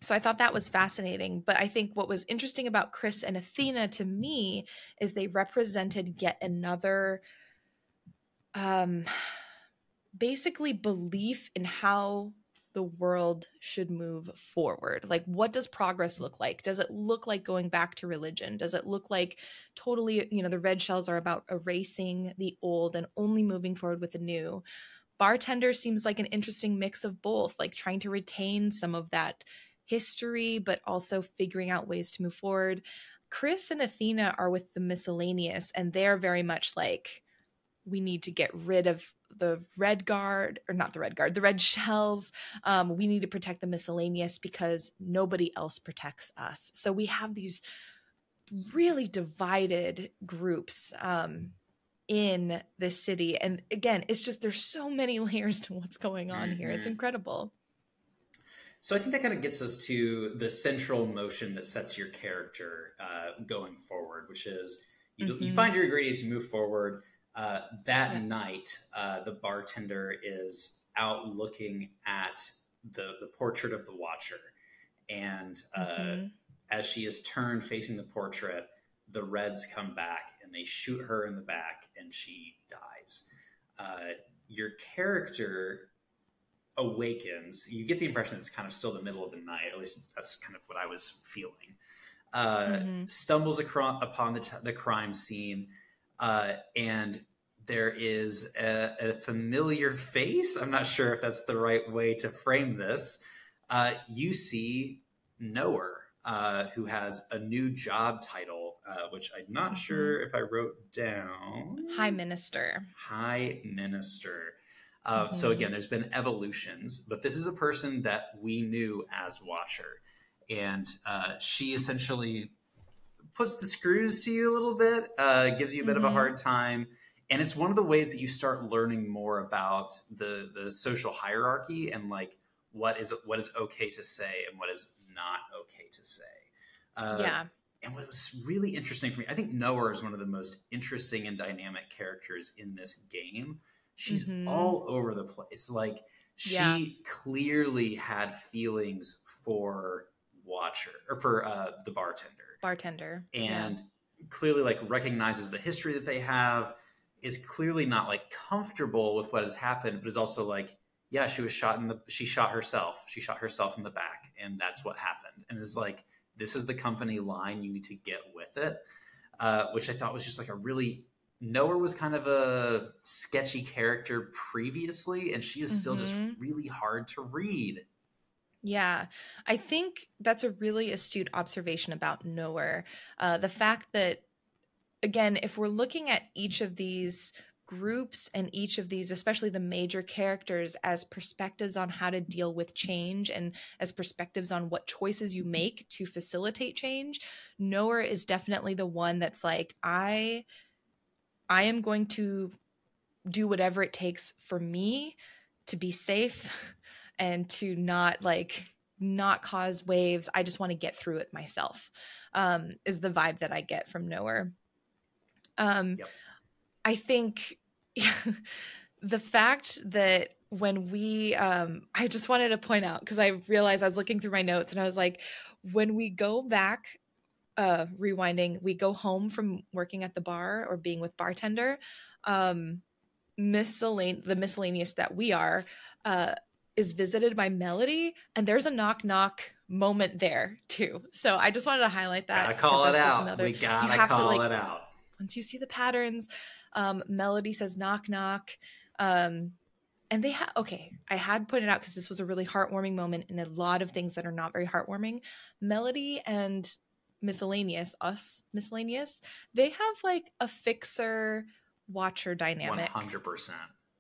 So I thought that was fascinating. But I think what was interesting about Chris and Athena to me is they represented yet another um basically belief in how the world should move forward. Like, what does progress look like? Does it look like going back to religion? Does it look like totally, the red shells are about erasing the old and only moving forward with the new? Bartender seems like an interesting mix of both, like trying to retain some of that history, but also figuring out ways to move forward. Chris and Athena are with the miscellaneous, and they're very much like, we need to get rid of the red guard, or not the red guard, the red shells. We need to protect the miscellaneous because nobody else protects us. So we have these really divided groups in this city. And again, it's just there's so many layers to what's going on here. It's Mm-hmm. incredible. So I think that kind of gets us to the central motion that sets your character going forward, which is you Mm-hmm. find your ingredients, you move forward. That Yeah. night, the bartender is out looking at the portrait of the Watcher, and Mm-hmm. as she is turned facing the portrait, the Reds come back and they shoot her in the back, and she dies. Your character awakens. You get the impression it's kind of still the middle of the night. At least that's kind of what I was feeling. Mm-hmm. Stumbles upon the crime scene, and there is a familiar face. I'm not sure if that's the right way to frame this. You see Knower, who has a new job title, which I'm not sure if I wrote down. High Minister. High Minister. So again, there's been evolutions, but this is a person that we knew as Watcher. And she essentially puts the screws to you a little bit, gives you a bit of a hard time. And it's one of the ways that you start learning more about the social hierarchy and like what is okay to say and what is not okay to say. And what was really interesting for me, I think Noah is one of the most interesting and dynamic characters in this game. She's all over the place. Like she clearly had feelings for Watcher or for the bartender. And clearly like recognizes the history that they have, is clearly not like comfortable with what has happened, but is also like, yeah, she shot herself in the back, and that's what happened. And is like, this is the company line, you need to get with it. Which I thought was just like a really, Noah was kind of a sketchy character previously, and she is still just really hard to read. Yeah, I think that's a really astute observation about Noah. The fact that, again, if we're looking at each of these groups and each of these, especially the major characters, as perspectives on how to deal with change and as perspectives on what choices you make to facilitate change, Noah is definitely the one that's like, I am going to do whatever it takes for me to be safe and to not cause waves. I just want to get through it myself, is the vibe that I get from Noah. I think the fact that when we, I just wanted to point out, because I realized I was looking through my notes and I was like, when we go back, rewinding, we go home from working at the bar or being with bartender, the miscellaneous that we are, is visited by Melody, and there's a knock knock moment there too. So I just wanted to highlight that. Gotta call it out. We gotta call it out. Once you see the patterns, Melody says knock knock, and they I had put it out because this was a really heartwarming moment in a lot of things that are not very heartwarming. Melody and miscellaneous, they have like a fixer watcher dynamic. 100%.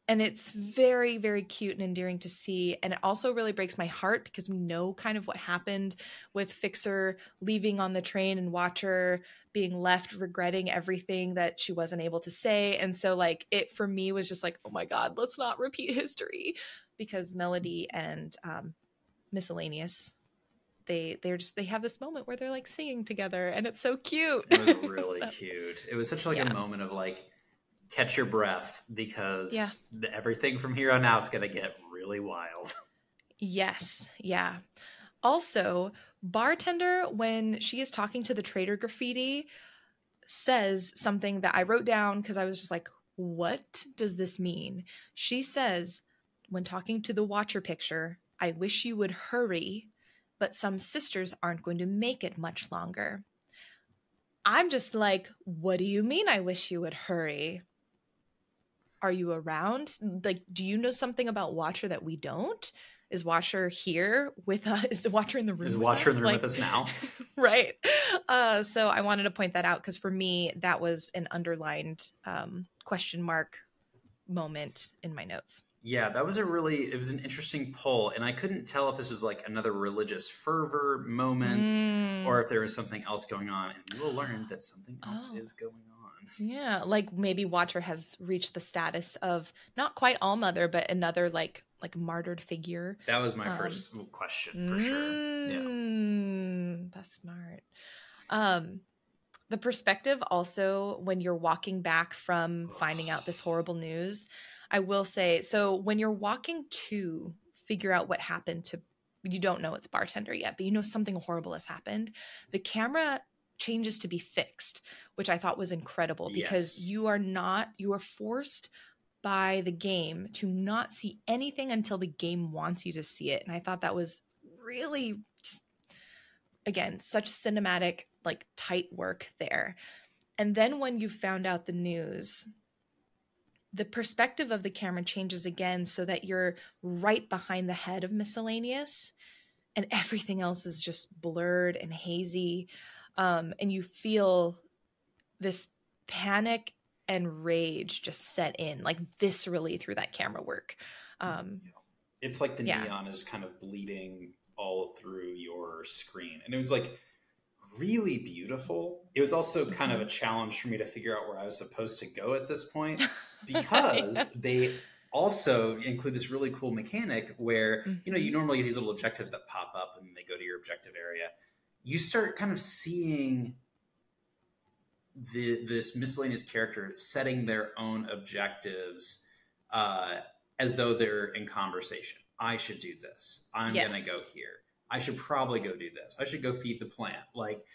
And it's very, very cute and endearing to see. And it also really breaks my heart because we know kind of what happened with Fixer leaving on the train and Watcher being left regretting everything that she wasn't able to say. And so like it for me was just like, oh my God, let's not repeat history, because Melody and Miscellaneous, they have this moment where they're like singing together and it's so cute. It was really cute. It was such like a moment of like, catch your breath, because everything from here on out is going to get really wild. Yes. Yeah. Also, bartender, when she is talking to the Trader Graffiti, says something that I wrote down because I was just like, what does this mean? She says, when talking to the Watcher picture, I wish you would hurry, but some sisters aren't going to make it much longer. I'm just like, what do you mean I wish you would hurry? Are you around? Like, do you know something about Watcher that we don't? Is Watcher here with us? Is the Watcher in the room? Is Watcher in the room with us now? Right. So I wanted to point that out because for me, that was an underlined question mark moment in my notes. Yeah, it was an interesting poll, and I couldn't tell if this was like another religious fervor moment or if there was something else going on, and we will learn that something else is going on. Yeah, like maybe Watcher has reached the status of not quite ALLMOTHER, but another like martyred figure. That was my first question for sure. Yeah, that's smart. The perspective also when you're walking back from finding out this horrible news, I will say, so when you're walking to figure out what happened to, you don't know it's bartender yet, but you know something horrible has happened, the camera changes to be fixed, which I thought was incredible because you are forced by the game to not see anything until the game wants you to see it. And I thought that was really, just, again, such cinematic, like tight work there. And then when you found out the news, the perspective of the camera changes again so that you're right behind the head of Miscellaneous. and everything else is just blurred and hazy. And you feel this panic and rage just set in, like viscerally through that camera work. It's like the Yeah. neon is kind of bleeding all through your screen. And it was like really beautiful. It was also kind of a challenge for me to figure out where I was supposed to go at this point, because they also include this really cool mechanic where, you know, you normally get these little objectives that pop up and they go to your objective area. You start kind of seeing this miscellaneous character setting their own objectives as though they're in conversation. I should do this. I'm going to go here. I should probably go do this. I should go feed the plant. Like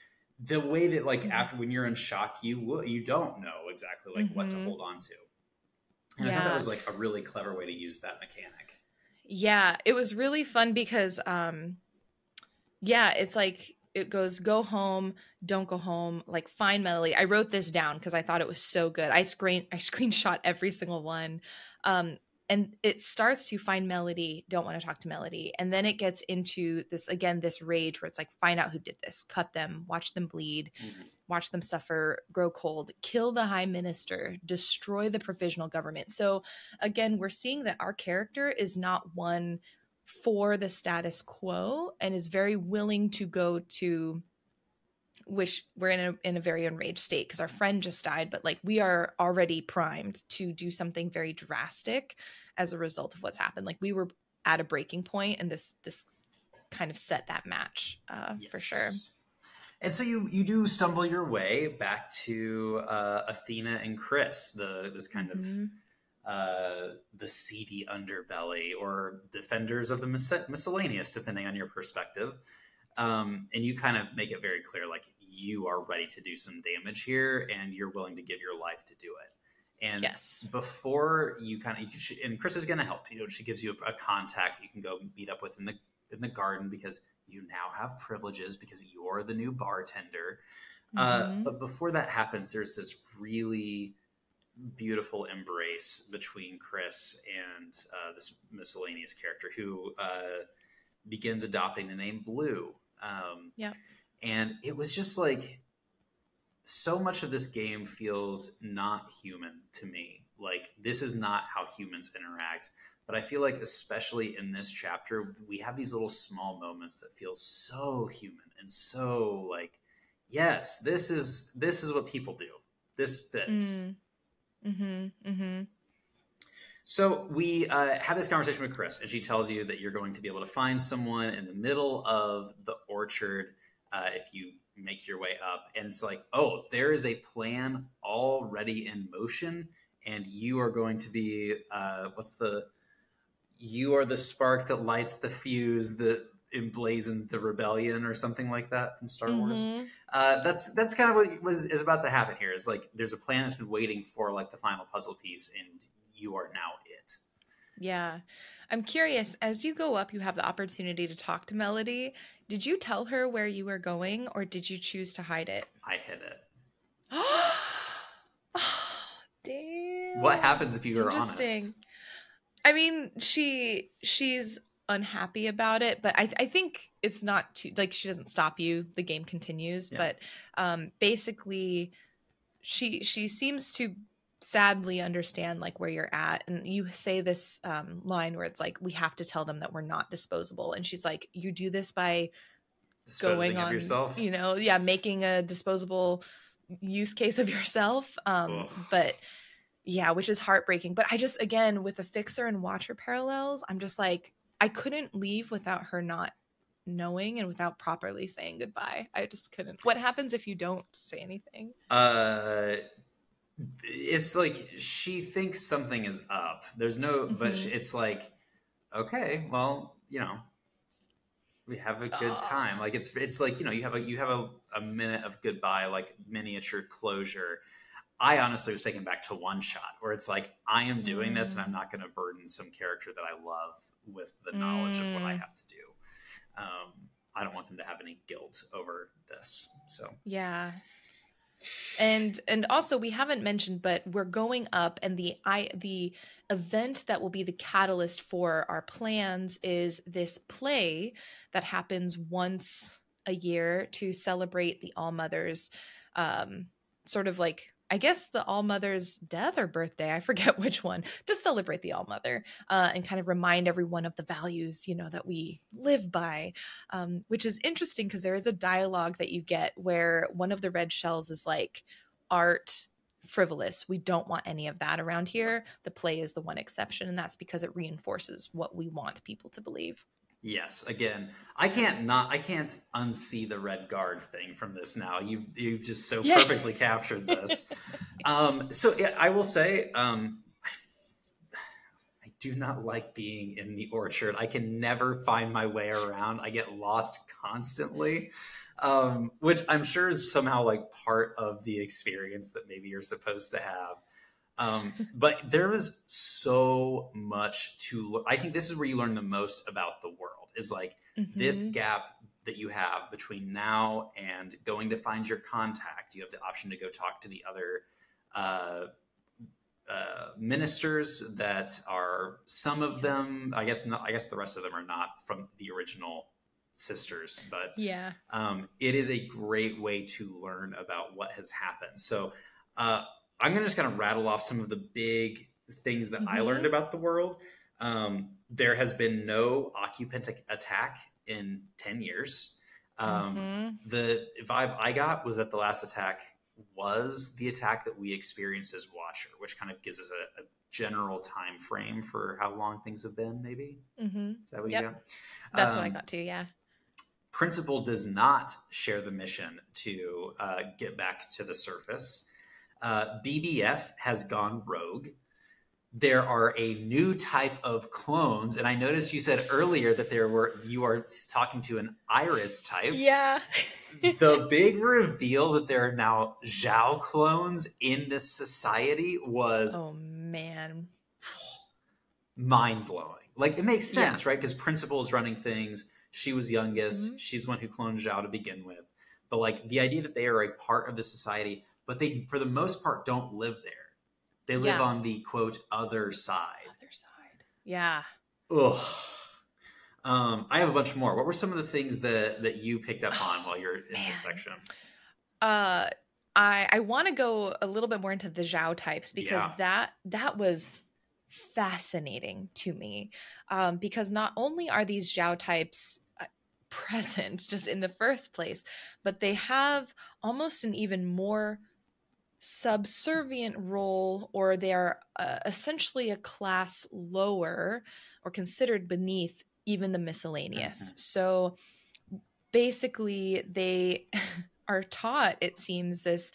the way that, like, after when you're in shock, you don't know exactly like what to hold on to. And I thought that was like a really clever way to use that mechanic. Yeah, it was really fun because, it's like it goes, go home, don't go home, like find Melody. I wrote this down because I thought it was so good. I screenshot every single one. And it starts to find Melody, don't want to talk to Melody. And then it gets into this, again, this rage where it's like, find out who did this, cut them, watch them bleed, watch them suffer, grow cold, kill the High Minister, destroy the provisional government. So again, we're seeing that our character is not one for the status quo and is very willing to go to, which we're in a very enraged state because our friend just died, but like we are already primed to do something very drastic as a result of what's happened. Like we were at a breaking point, and this kind of set that match for sure. And so you do stumble your way back to Athena and Chris, this kind of the seedy underbelly, or defenders of the miscellaneous, depending on your perspective. And you kind of make it very clear, like, you are ready to do some damage here and you're willing to give your life to do it. And before you and Chris is going to help, you know, she gives you a contact you can go meet up with in the garden, because you now have privileges because you're the new bartender. But before that happens, there's this really beautiful embrace between Chris and this miscellaneous character who begins adopting the name Blue. And it was just like, so much of this game feels not human to me. Like, this is not how humans interact. But I feel like, especially in this chapter, we have these little small moments that feel so human and so like, yes, this is what people do. This fits. So we have this conversation with Chris, and she tells you that you're going to be able to find someone in the middle of the orchard if you make your way up. And it's like, oh, there is a plan already in motion, and you are going to be you are the spark that lights the fuse that emblazons the rebellion, or something like that from Star Wars. That's kind of what is about to happen here. Is like, there's a plan that's been waiting for like the final puzzle piece, and you are now it. Yeah. I'm curious, as you go up, you have the opportunity to talk to Melody. Did you tell her where you were going, or did you choose to hide it? I hid it. Oh, damn. What happens if you are honest? I mean, she's unhappy about it, but I think it's not too, like, she doesn't stop you. The game continues, but basically she seems to sadly understand like where you're at, and you say this line where it's like, we have to tell them that we're not disposable, and she's like, you do this by disposing of yourself, you know, making a disposable use case of yourself. But yeah, which is heartbreaking. But I just, again, with the Fixer and Watcher parallels, I'm just like, I couldn't leave without her not knowing and without properly saying goodbye. I just couldn't. What happens if you don't say anything? It's like, she thinks something is up. There's no, but it's like, okay, well, you know, we have a good time. Like, it's like, you know, you have a minute of goodbye, like miniature closure. I honestly was taken back to One Shot, where it's like, I am doing this, and I'm not going to burden some character that I love with the knowledge of what I have to do. I don't want them to have any guilt over this. So yeah. And also we haven't mentioned, but we're going up, and the event that will be the catalyst for our plans is this play that happens once a year to celebrate the ALLMOTHER's sort of like, I guess, the ALLMOTHER's death or birthday, I forget which one, to celebrate the ALLMOTHER and kind of remind everyone of the values, you know, that we live by, which is interesting because there is a dialogue that you get where one of the red shells is like, art, frivolous. We don't want any of that around here. The play is the one exception, and that's because it reinforces what we want people to believe. Yes, again, I can't unsee the red guard thing from this now. You've just so perfectly captured this. So yeah, I will say, I do not like being in the orchard. I can never find my way around. I get lost constantly, which I'm sure is somehow like part of the experience that maybe you're supposed to have. But there was so much to I think this is where you learn the most about the world, is like this gap that you have between now and going to find your contact. You have the option to go talk to the other ministers that are, some of them, I guess the rest of them are not from the original sisters, but yeah, it is a great way to learn about what has happened. So I'm going to just kind of rattle off some of the big things that I learned about the world. There has been no occupant attack in 10 years. The vibe I got was that the last attack was the attack that we experienced as Watcher, which kind of gives us a general time frame for how long things have been, maybe. Is that what you got? That's what I got too, yeah. Principal does not share the mission to get back to the surface. BBF has gone rogue. There are a new type of clones, and I noticed you said earlier that you are talking to an Iris type. Yeah. The big reveal that there are now Zhao clones in this society was, oh man, mind blowing. Like, it makes sense, right? Because Principal is running things. She was youngest. She's the one who cloned Zhao to begin with. But like the idea that they are a part of the society, but they, for the most part, don't live there. They live on the, quote, other side. Other side. Yeah. Ugh. I have a bunch more. What were some of the things that you picked up on while you're in this section? I want to go a little bit more into the Zhao types, because that was fascinating to me. Because not only are these Zhao types present just in the first place, but they have almost an even more subservient role, or they are essentially a class lower or considered beneath even the miscellaneous. So basically they are taught, it seems, this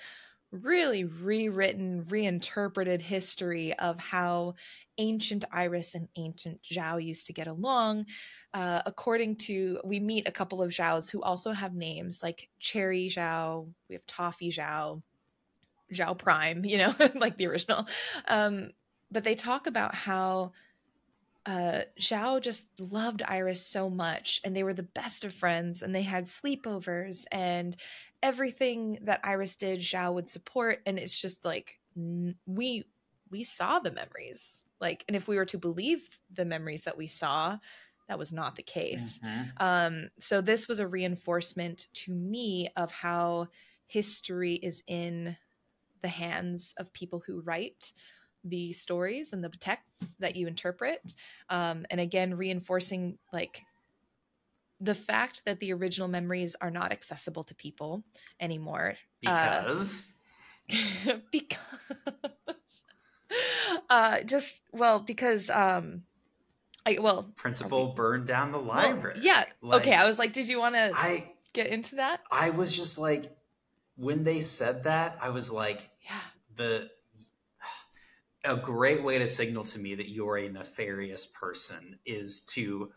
really rewritten, reinterpreted history of how ancient Iris and ancient Zhao used to get along. According to, we meet a couple of Zhaos who also have names like Cherry Zhao, we have Toffee Zhao, Zhao Prime, you know, like the original. But they talk about how Zhao just loved Iris so much, and they were the best of friends, and they had sleepovers, and everything that Iris did, Zhao would support. And it's just like, we saw the memories, like, and if we were to believe the memories that we saw, that was not the case. So this was a reinforcement to me of how history is in the hands of people who write the stories and the texts that you interpret. And again, reinforcing like the fact that the original memories are not accessible to people anymore. Because? Because Principal burned down the library. Okay, I was like, did you want to get into that? I was just like, when they said that, I was like, a great way to signal to me that you're a nefarious person is to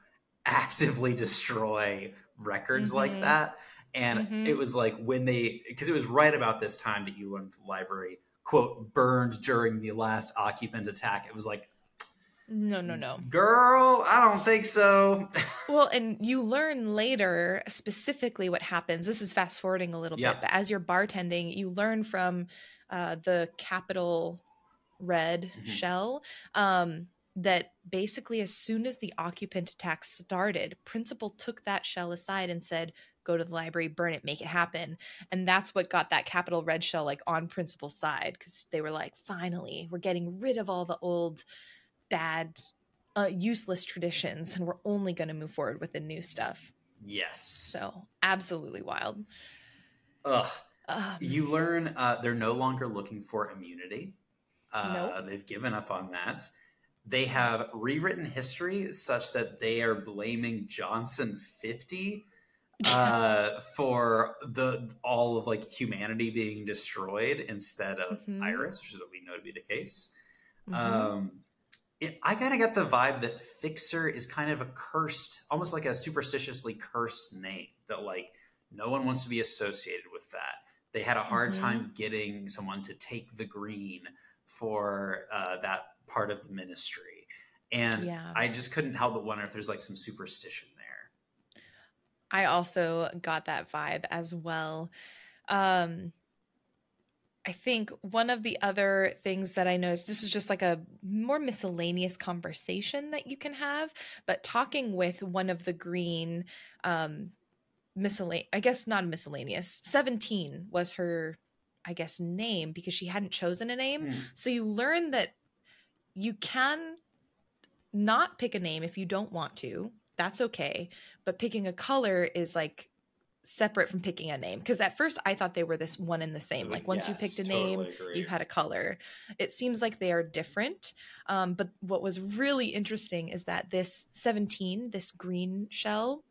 actively destroy records like that. And it was like because it was right about this time that you learned the library, quote, burned during the last occupant attack. It was like, No. Girl, I don't think so. Well, and you learn later specifically what happens. This is fast forwarding a little bit, but as you're bartending, you learn from the capital red shell that basically as soon as the occupant attack started, Principal took that shell aside and said, go to the library, burn it, make it happen. And that's what got that capital red shell like on Principal's side, because they were like, finally, we're getting rid of all the old bad useless traditions, and we're only going to move forward with the new stuff. Yes. So absolutely wild. You learn they're no longer looking for immunity. Nope. They've given up on that. They have rewritten history such that they are blaming Johnson 50 for all of like humanity being destroyed instead of Iris, which is what we know to be the case. I kind of got the vibe that Fixer is kind of a cursed, almost like a superstitiously cursed name, that like no one wants to be associated with that. They had a hard time getting someone to take the green for that part of the ministry. And I just couldn't help but wonder if there's like some superstition there. I also got that vibe as well. I think one of the other things that I noticed, this is just like a more miscellaneous conversation that you can have, but talking with one of the green I guess not miscellaneous, 17 was her, I guess, name, because she hadn't chosen a name. So you learn that you can not pick a name if you don't want to. That's okay. But picking a color is like separate from picking a name, because at first I thought they were this one and the same, like once you picked a name you had a color. It seems like they are different, but what was really interesting is that this 17, this green shell,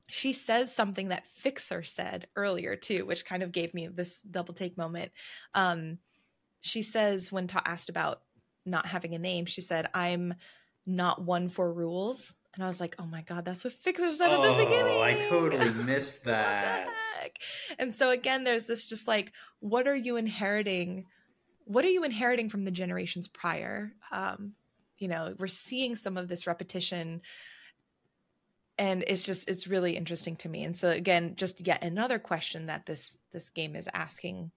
she says something that Fixer said earlier too, which kind of gave me this double take moment. She says, when asked about not having a name, she said, I'm not one for rules. And I was like, oh my God, that's what Fixer said at the beginning. Oh, I totally missed that. And so again, there's this just like, what are you inheriting? What are you inheriting from the generations prior? We're seeing some of this repetition, and it's really interesting to me. And so again, just yet another question that this game is asking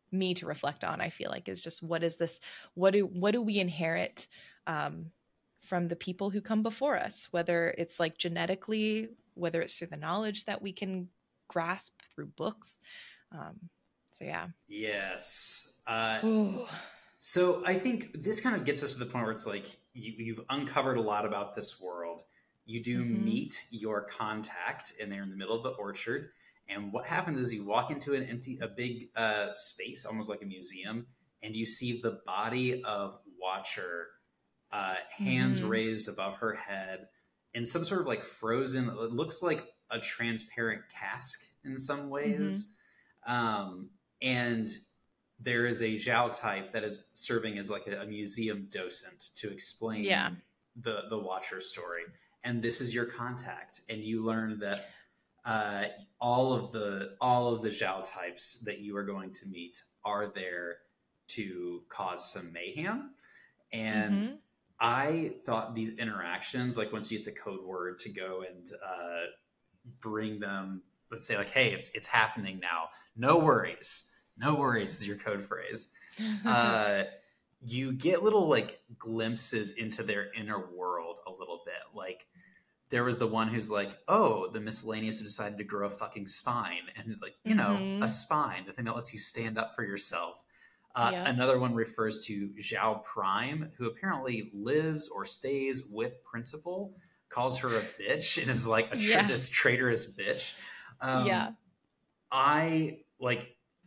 me to reflect on, I feel like, is just, what is this? What do we inherit from the people who come before us, whether it's like genetically, whether it's through the knowledge that we can grasp through books. So yeah. Yes. So I think this kind of gets us to the point where it's like, you've uncovered a lot about this world. You do meet your contact, and they're in the middle of the orchard. And what happens is you walk into a big space, almost like a museum, and you see the body of Watcher, hands raised above her head, in some sort of like frozen, it looks like a transparent cask in some ways. And there is a Zhao type that is serving as like a museum docent to explain the Watcher story. And this is your contact. And you learn that all of the Zhao types that you are going to meet are there to cause some mayhem. And I thought these interactions, like once you get the code word to go and bring them, let's say like, hey, it's happening now. No worries is your code phrase. You get little like glimpses into their inner world a little bit. Like there was the one who's like, oh, the miscellaneous have decided to grow a fucking spine. And he's like, a spine, the thing that lets you stand up for yourself. Another one refers to Zhao Prime, who apparently lives or stays with Principal, calls her a bitch, and is like this traitorous bitch.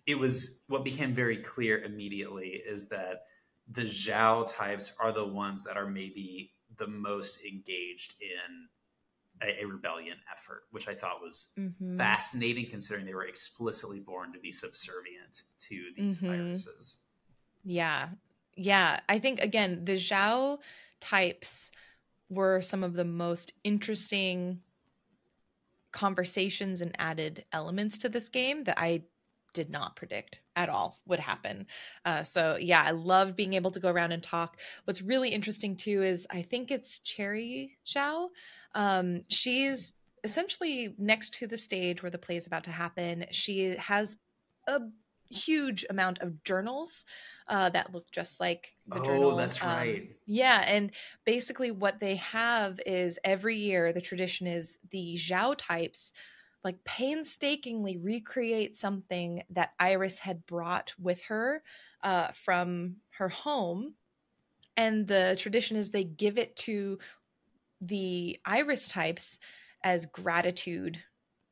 It was what became very clear immediately is that the Zhao types are the ones that are maybe the most engaged in a rebellion effort, which I thought was fascinating, considering they were explicitly born to be subservient to these viruses. Yeah. I think, again, the Zhao types were some of the most interesting conversations and added elements to this game that I did not predict at all would happen. So yeah, I love being able to go around and talk. What's really interesting too is I think it's Cherry Zhao. She's essentially next to the stage where the play is about to happen. She has a huge amount of journals that look just like the journal. Oh, that's right. Yeah, and basically what they have is every year the tradition is the Zhao types like painstakingly recreate something that Iris had brought with her from her home. And the tradition is they give it to the Iris types as gratitude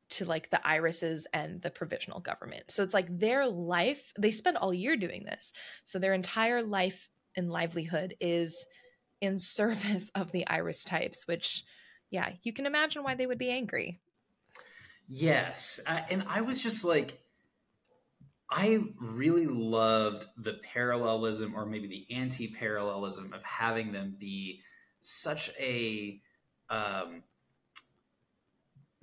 to like the irises and the provisional government. So it's like their life, they spend all year doing this. So their entire life and livelihood is in service of the iris types, which, yeah, you can imagine why they would be angry. Yes. And I was just like, I really loved the parallelism, or maybe the anti-parallelism, of having them be such a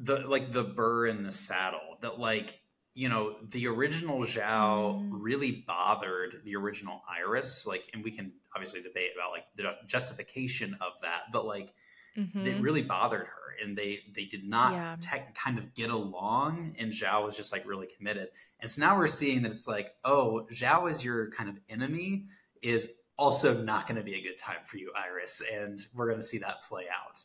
the burr in the saddle, that like, you know, the original Zhao really bothered the original Iris, like, and we can obviously debate about like the justification of that, but like it really bothered her, and they did not kind of get along, and Zhao was just like really committed. And so now we're seeing that it's like, oh, Zhao is your kind of enemy is also not going to be a good time for you, Iris, and we're going to see that play out.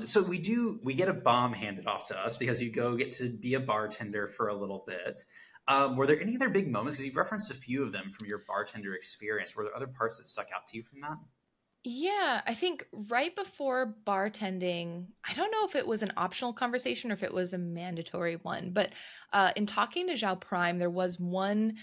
So we get a bomb handed off to us because you go get to be a bartender for a little bit. Were there any other big moments? Because you've referenced a few of them from your bartender experience. Were there other parts that stuck out to you from that? Yeah, I think right before bartending, I don't know if it was an optional conversation or if it was a mandatory one, but in talking to Zhao Prime, there was one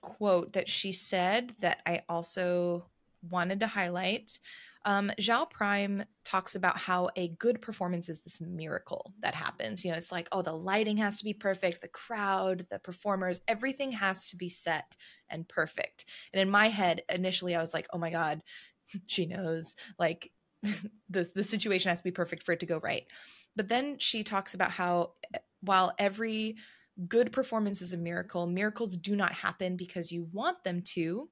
quote that she said that I also wanted to highlight. Zhao Prime talks about how a good performance is this miracle that happens. You know, it's like, oh, the lighting has to be perfect, the crowd, the performers, everything has to be set and perfect. And in my head, initially, I was like, oh my God, she knows, like the situation has to be perfect for it to go right. But then she talks about how while every good performance is a miracle, miracles do not happen because you want them to.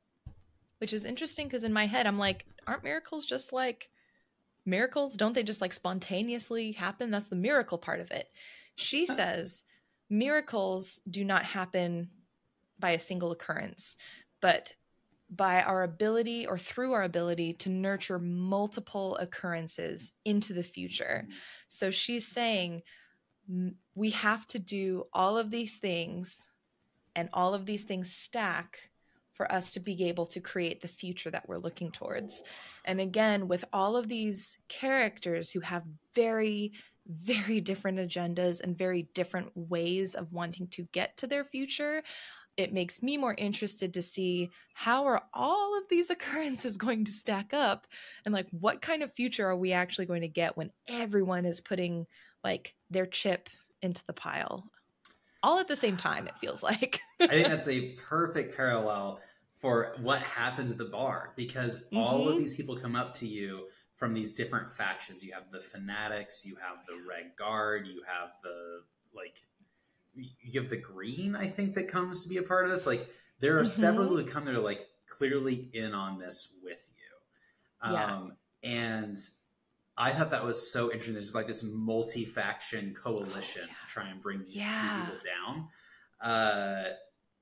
Which is interesting because in my head, I'm like, aren't miracles just like miracles? Don't they just like spontaneously happen? That's the miracle part of it. She says miracles do not happen by a single occurrence, but by our ability or through our ability to nurture multiple occurrences into the future. So she's saying we have to do all of these things, and all of these things stack for us to be able to create the future that we're looking towards. And again, with all of these characters who have very, very different agendas and very different ways of wanting to get to their future, it makes me more interested to see how are all of these occurrences going to stack up, and like what kind of future are we actually going to get when everyone is putting like their chip into the pile all at the same time, it feels like. I think that's a perfect parallel for what happens at the bar, because all of these people come up to you from these different factions. You have the fanatics, you have the Red Guard, you have the you have the Green, I think, that comes to be a part of this. Like there are several who come there like clearly in on this with you. And I thought that was so interesting. There's like this multi-faction coalition to try and bring these people down.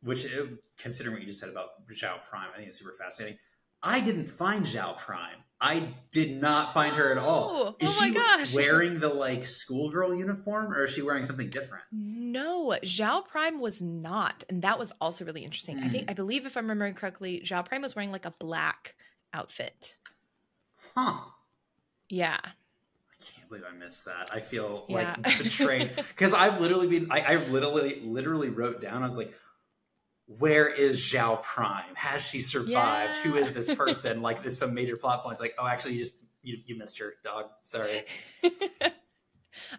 Which, considering what you just said about Zhao Prime, I think it's super fascinating. I didn't find Zhao Prime. I did not find her at all. Is she wearing the like schoolgirl uniform, or is she wearing something different? No, Zhao Prime was not, and that was also really interesting. I believe, if I'm remembering correctly, Zhao Prime was wearing like a black outfit. Huh. Yeah. I can't believe I missed that. I feel like betrayed, because I've literally been. I literally wrote down. I was like, where is Zhao Prime? Has she survived? Who is this person? Like, there's some major plot points. Like, oh, actually, you missed her, dog. Sorry.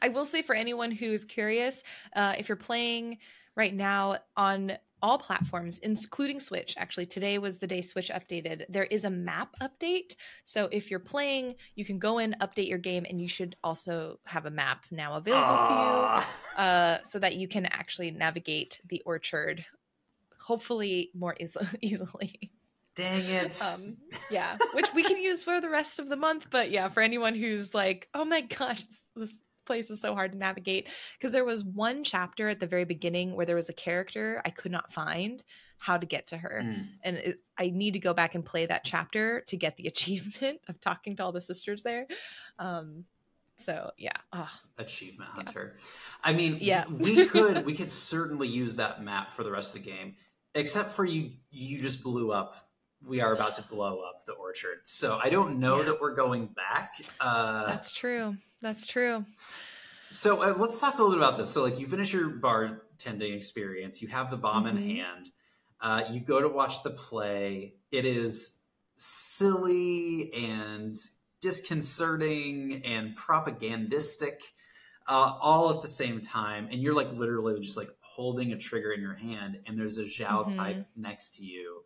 I will say, for anyone who is curious, if you're playing right now, on all platforms, including Switch. Actually, today was the day Switch updated. There is a map update. So if you're playing, you can go in, update your game, and you should also have a map now available to you so that you can actually navigate the orchard, hopefully more easily. Dang it. Yeah, which we can use for the rest of the month. But yeah, for anyone who's like, oh my gosh, this place is so hard to navigate. Because there was one chapter at the very beginning where there was a character I could not find how to get to her. And I need to go back and play that chapter to get the achievement of talking to all the sisters there. So yeah. Achievement hunter. I mean, we could certainly use that map for the rest of the game, except for you just blew up. We are about to blow up the orchard. So I don't know that we're going back. That's true. That's true. So let's talk a little bit about this. So like you finish your bartending experience, you have the bomb in hand, you go to watch the play. It is silly and disconcerting and propagandistic all at the same time. And you're like literally just like holding a trigger in your hand, and there's a Zhao type next to you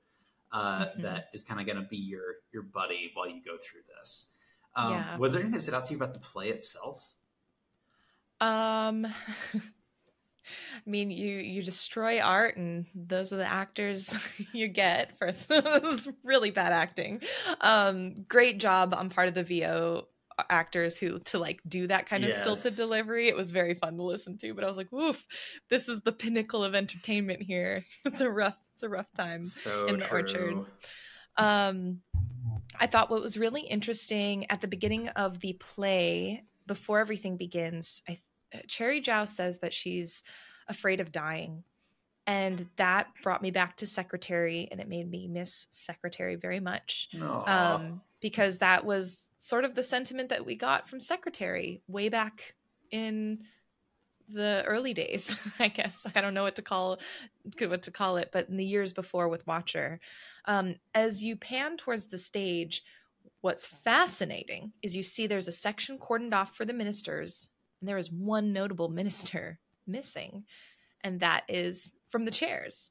that is kind of going to be your buddy while you go through this. Was there anything that stood out to you about the play itself? I mean, you destroy art, and those are the actors you get. First, this is really bad acting. Great job on part of the VO actors who to like do that kind of stilted delivery. It was very fun to listen to, but I was like, "Woof, this is the pinnacle of entertainment here." It's a rough time in the orchard. I thought what was really interesting at the beginning of the play, before everything begins, Cherry Zhao says that she's afraid of dying. And that brought me back to Secretary, and it made me miss Secretary very much. Because that was sort of the sentiment that we got from Secretary way back in the early days, I guess. I don't know what to call it, but in the years before with Watcher. As you pan towards the stage, what's fascinating is you see there's a section cordoned off for the ministers, and there is one notable minister missing, and that is from the chairs,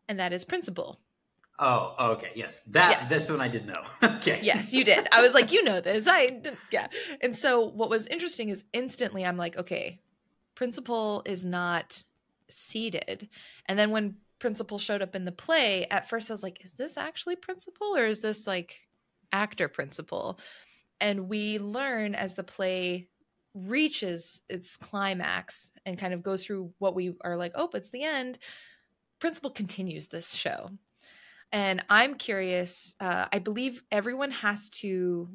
and that is Principal. Oh, okay. Yes. This one I did know. Okay. Yes, you did. I was like, you know this. Yeah. And so what was interesting is instantly I'm like, okay, Principal is not seated. And then when Principal showed up in the play, at first I was like, is this actually Principal, or is this like actor Principal? And we learn as the play reaches its climax and kind of goes through what we are like, oh, it's the end. Principal continues this show. And I'm curious, I believe everyone has to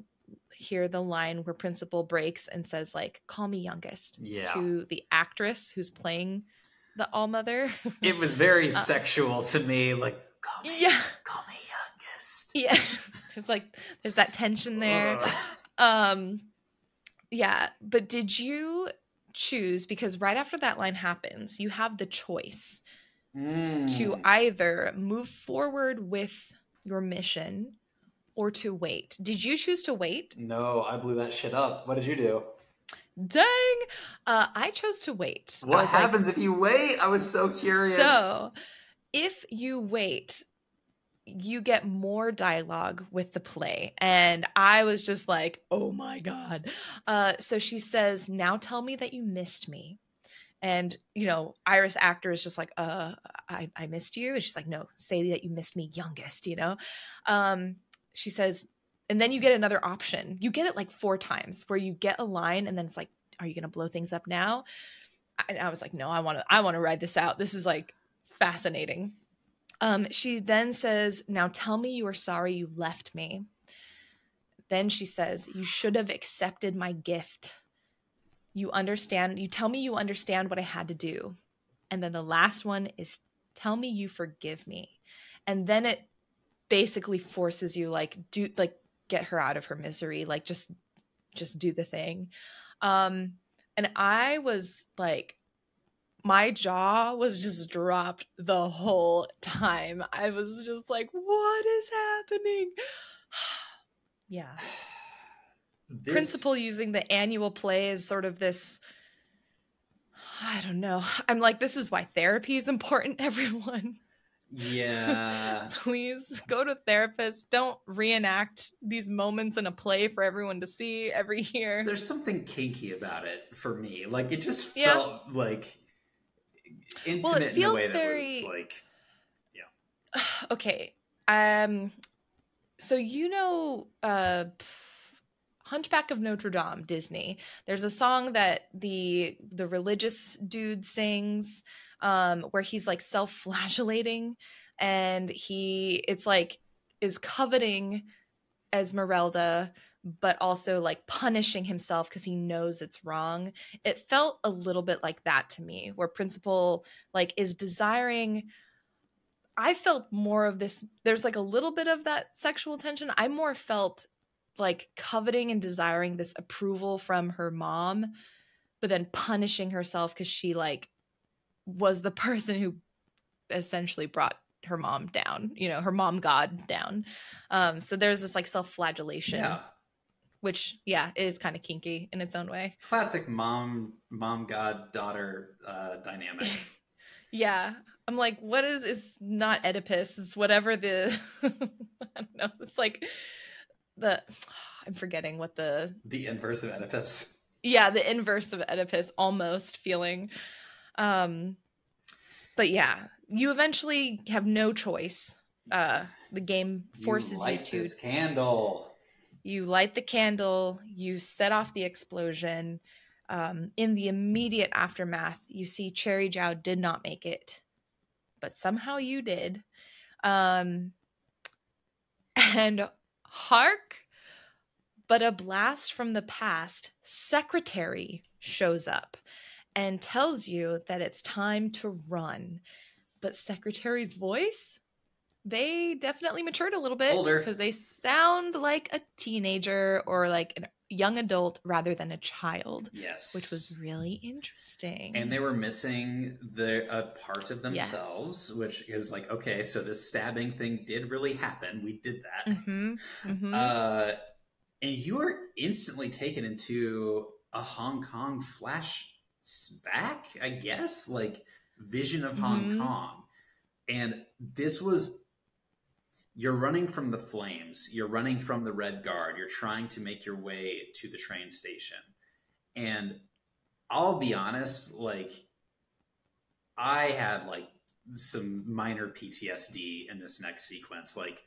hear the line where Principal breaks and says, like, call me youngest to the actress who's playing the ALLMOTHER. It was very sexual to me, like, call me youngest. Yeah. There's like, there's that tension there. Yeah. But did you choose, because right after that line happens, you have the choice to either move forward with your mission or to wait. Did you choose to wait? No, I blew that shit up. What did you do? Dang. I chose to wait. What happens if you wait? I was so curious. So if you wait, you get more dialogue with the play. And I was just like, oh my God. So she says, now tell me that you missed me. And, you know, Iris actor is just like, I missed you. And she's like, no, say that you missed me youngest, you know? She says, and then you get another option. You get it like 4 times where you get a line and then it's like, are you going to blow things up now? And I was like, no, I want to ride this out. This is like fascinating. She then says, now tell me you are sorry you left me. Then she says, you should have accepted my gift. You tell me you understand what I had to do. And then the last one is, tell me you forgive me. And then it basically forces you get her out of her misery, like just do the thing. And I was like, my jaw was just dropped the whole time. I was just like, what is happening? Yeah. Principal using the annual play as sort of this, I don't know. I'm like, this is why therapy is important, everyone. Yeah. Please go to therapist. Don't reenact these moments in a play for everyone to see every year. There's something kinky about it for me. Like, it just Yeah. felt like intimate Well, it in a feels way that was very like, okay. So Hunchback of Notre Dame, Disney. There's a song that the religious dude sings, where he's like self-flagellating, and it's like is coveting Esmeralda, but also like punishing himself because he knows it's wrong. It felt a little bit like that to me, where Principal like is desiring. I felt more of this. There's like a little bit of that sexual tension. I more felt like coveting and desiring this approval from her mom, but then punishing herself because she like was the person who essentially brought her mom down, her mom god down. So there's this like self-flagellation, which is kind of kinky in its own way. Classic mom god daughter dynamic. Yeah. I'm like, what is not Oedipus? It's whatever the I don't know. It's like I'm forgetting what the inverse of Oedipus. Yeah, the inverse of Oedipus almost feeling. But yeah, you eventually have no choice. The game forces you to this candle. You light the candle, you set off the explosion. In the immediate aftermath, you see Cherry Jow did not make it, but somehow you did. And hark, but a blast from the past, Secretary shows up and tells you that it's time to run. But Secretary's voice, they definitely matured a little bit. Older. Because they sound like a teenager or like a young adult rather than a child. Yes. Which was really interesting. And they were missing a part of themselves, which is like, okay, so this stabbing thing did really happen. We did that. Mm-hmm. Mm-hmm. And you are instantly taken into a Hong Kong flashback, I guess, like vision of Hong Kong. And this was, you're running from the flames, you're running from the Red Guard, you're trying to make your way to the train station. And I'll be honest, like, I had like some minor PTSD in this next sequence, like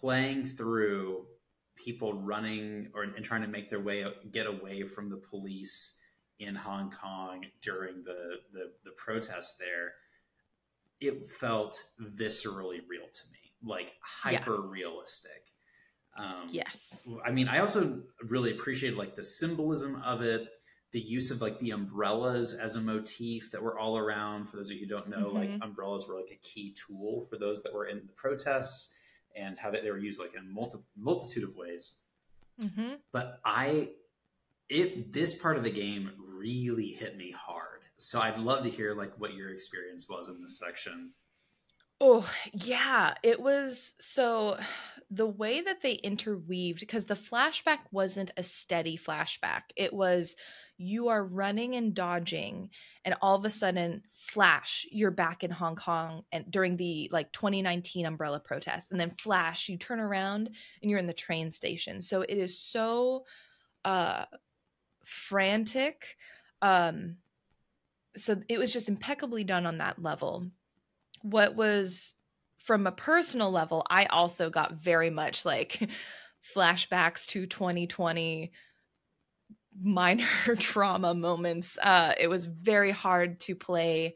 playing through people running and trying to make their way, get away from the police in Hong Kong during the protests there. It felt viscerally real to me, like hyper realistic. Yes. I mean, I also really appreciated like the symbolism of it, the use of like the umbrellas as a motif that were all around. For those of you who don't know, like umbrellas were like a key tool for those that were in the protests, and how they were used like in a multitude of ways. But this part of the game really hit me hard. So I'd love to hear like what your experience was in this section. Oh, yeah. It was, so the way that they interweaved, because the flashback wasn't a steady flashback. It was, you are running and dodging, and all of a sudden, flash, you're back in Hong Kong and during the like 2019 umbrella protest, and then flash, you turn around and you're in the train station. So it is so frantic. So it was just impeccably done on that level. What was, from a personal level, I also got very much like flashbacks to 2020 minor trauma moments. It was very hard to play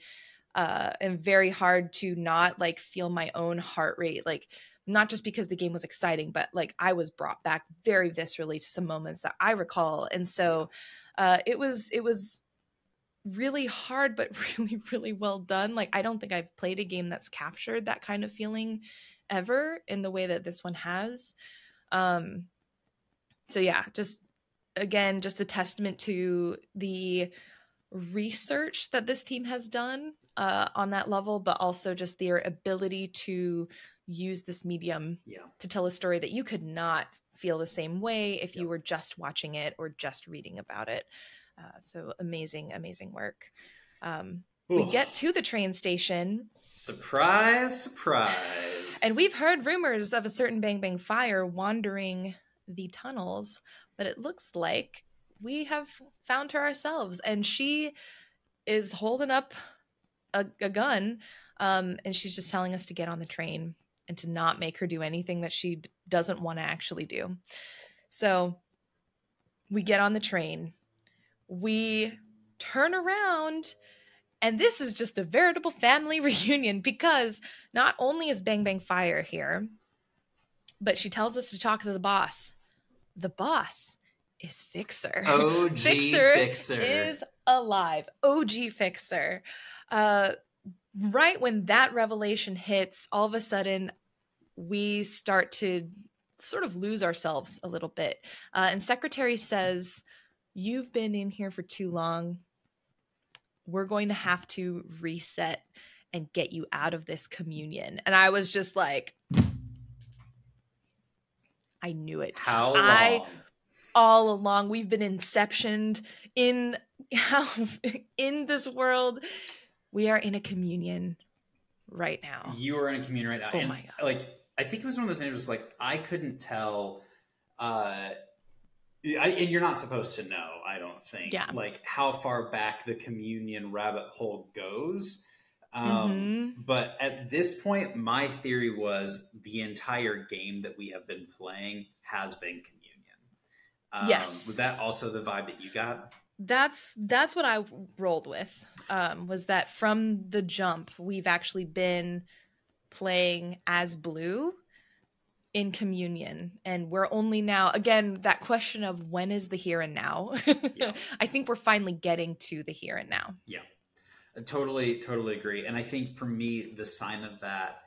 and very hard to not like feel my own heart rate, like not just because the game was exciting, but like I was brought back very viscerally to some moments that I recall. And so it was really hard, but really, really well done. Like, I don't think I've played a game that's captured that kind of feeling ever in the way that this one has. So yeah, just again, just a testament to the research that this team has done on that level, but also just their ability to use this medium to tell a story that you could not feel the same way if you were just watching it or just reading about it. So amazing, amazing work. We get to the train station, Surprise, surprise. And we've heard rumors of a certain Bang Bang Fire wandering the tunnels, but it looks like we have found her ourselves, and she is holding up a gun, and she's just telling us to get on the train and to not make her do anything that she doesn't want to actually do. So we get on the train, we turn around, and this is just a veritable family reunion, because not only is Bang Bang Fire here, but she tells us to talk to the boss. The boss is Fixer. OG Fixer is alive. OG Fixer. Right when that revelation hits, all of a sudden we start to sort of lose ourselves a little bit. And Secretary says, "You've been in here for too long. We're going to have to reset and get you out of this communion." And I was just like, I knew it. How long? All along, we've been inceptioned in this world. We are in a communion right now. You are in a communion right now. Oh and my God. Like, I think it was one of those things, like, I couldn't tell, and you're not supposed to know, I don't think, like, how far back the communion rabbit hole goes. But at this point, my theory was the entire game that we have been playing has been communion. Yes. Was that also the vibe that you got? That's what I rolled with, was that from the jump, we've actually been playing as Blue in communion. And we're only now, again, that question of when is the here and now? Yeah. I think we're finally getting to the here and now. Yeah. I totally agree. And I think for me, the sign of that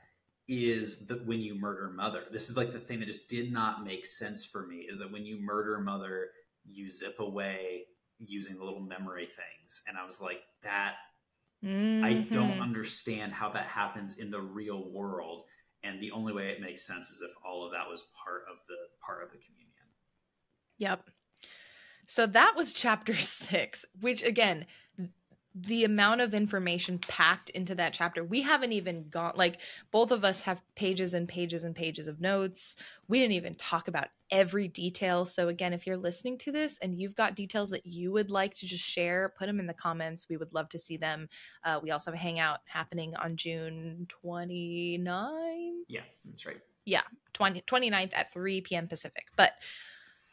is that when you murder Mother, this is like the thing that just did not make sense for me, is that when you murder Mother, you zip away using the little memory things. And I was like, that, I don't understand how that happens in the real world. And the only way it makes sense is if all of that was part of the communion. Yep. So that was chapter 6, which, again, the amount of information packed into that chapter, we haven't even gone, like, both of us have pages and pages and pages of notes. We didn't even talk about every detail. So again, if you're listening to this and you've got details that you would like to just share, put them in the comments. We would love to see them. We also have a hangout happening on June 29th. Yeah, that's right. Yeah, 29th at 3 p.m. Pacific. But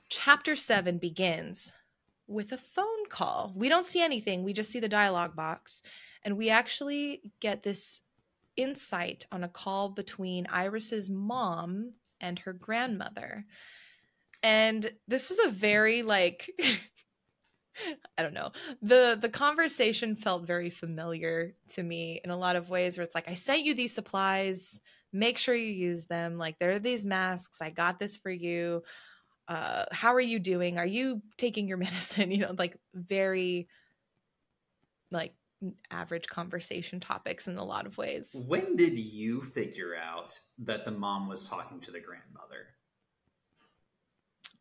chapter 7 begins with a phone call. We don't see anything. We just see the dialogue box. And we actually get this insight on a call between Iris's mom and her grandmother. And this is a very, like, I don't know. The conversation felt very familiar to me in a lot of ways, where it's like, I sent you these supplies. Make sure you use them. Like, there are these masks. I got this for you. How are you doing? Are you taking your medicine? You know, like, very, like, average conversation topics in a lot of ways. When did you figure out that the mom was talking to the grandmother?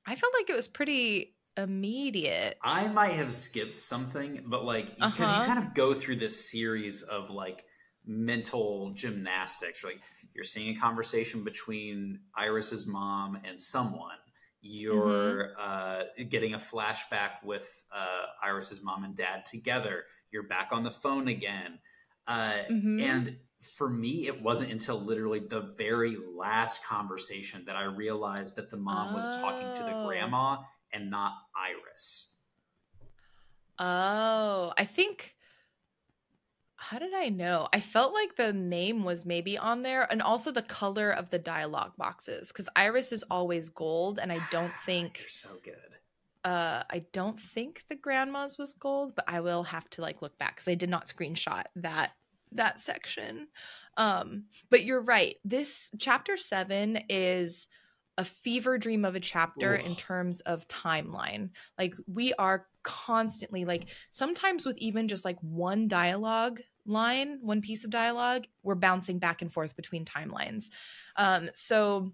I felt like it was pretty immediate. I might have skipped something, but, like, because you kind of go through this series of, like, mental gymnastics. Like, you're seeing a conversation between Iris's mom and someone. You're getting a flashback with Iris's mom and dad together. You're back on the phone again. And for me, it wasn't until literally the very last conversation that I realized that the mom was talking to the grandma and not Iris. Oh, I think... How did I know? I felt like the name was maybe on there, and also the color of the dialogue boxes, because Iris is always gold, and I don't think... You're so good. I don't think the grandma's was gold, but I will have to, like, look back, because I did not screenshot that section. But you're right. This chapter 7 is a fever dream of a chapter in terms of timeline. Like, we are constantly, like, sometimes with even just like one dialogue line, one piece of dialogue, we're bouncing back and forth between timelines. So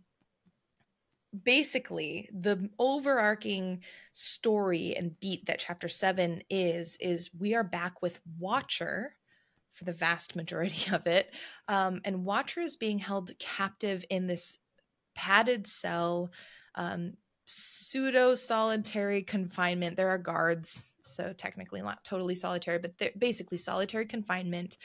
basically, the overarching story and beat that chapter 7 is we are back with Watcher for the vast majority of it. And Watcher is being held captive in this padded cell, pseudo solitary confinement. There are guards, so technically not totally solitary, but they're basically solitary confinement.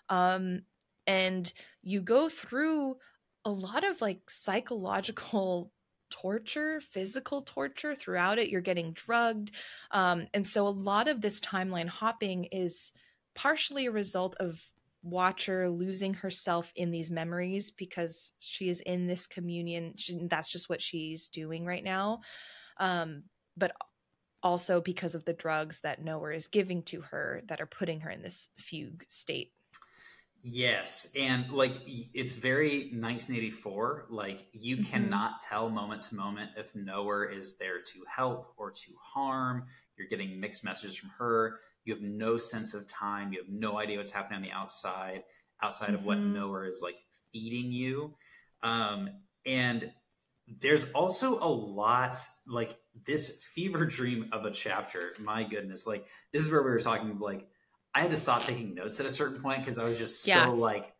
And you go through a lot of like psychological torture, physical torture throughout it. You're getting drugged. And so a lot of this timeline hopping is partially a result of Watcher losing herself in these memories because she is in this communion. That's just what she's doing right now. But also because of the drugs that Nowhere is giving to her that are putting her in this fugue state. Yes, and like it's very 1984. Like you cannot tell moment to moment if Nowhere is there to help or to harm. You're getting mixed messages from her. You have no sense of time. You have no idea what's happening on the outside of what Nowhere is like feeding you. And there's also a lot like this fever dream of a chapter. My goodness, like this is where we were talking like. I had to stop taking notes at a certain point because I was just so like,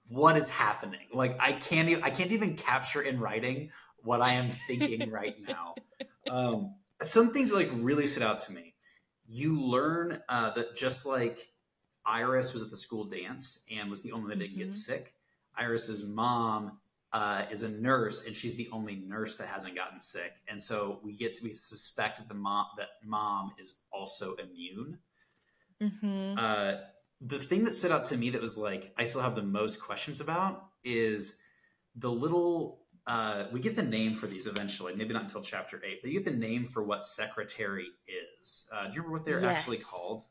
what is happening? Like I can't even capture in writing what I am thinking right now. Some things like really stood out to me. You learn that just like Iris was at the school dance and was the only one that didn't get sick, Iris's mom is a nurse and she's the only nurse that hasn't gotten sick. And so we suspect that mom is also immune. The thing that stood out to me that was like I still have the most questions about is the little we get the name for these eventually, maybe not until chapter 8, but you get the name for what secretary is. Do you remember what they're actually called?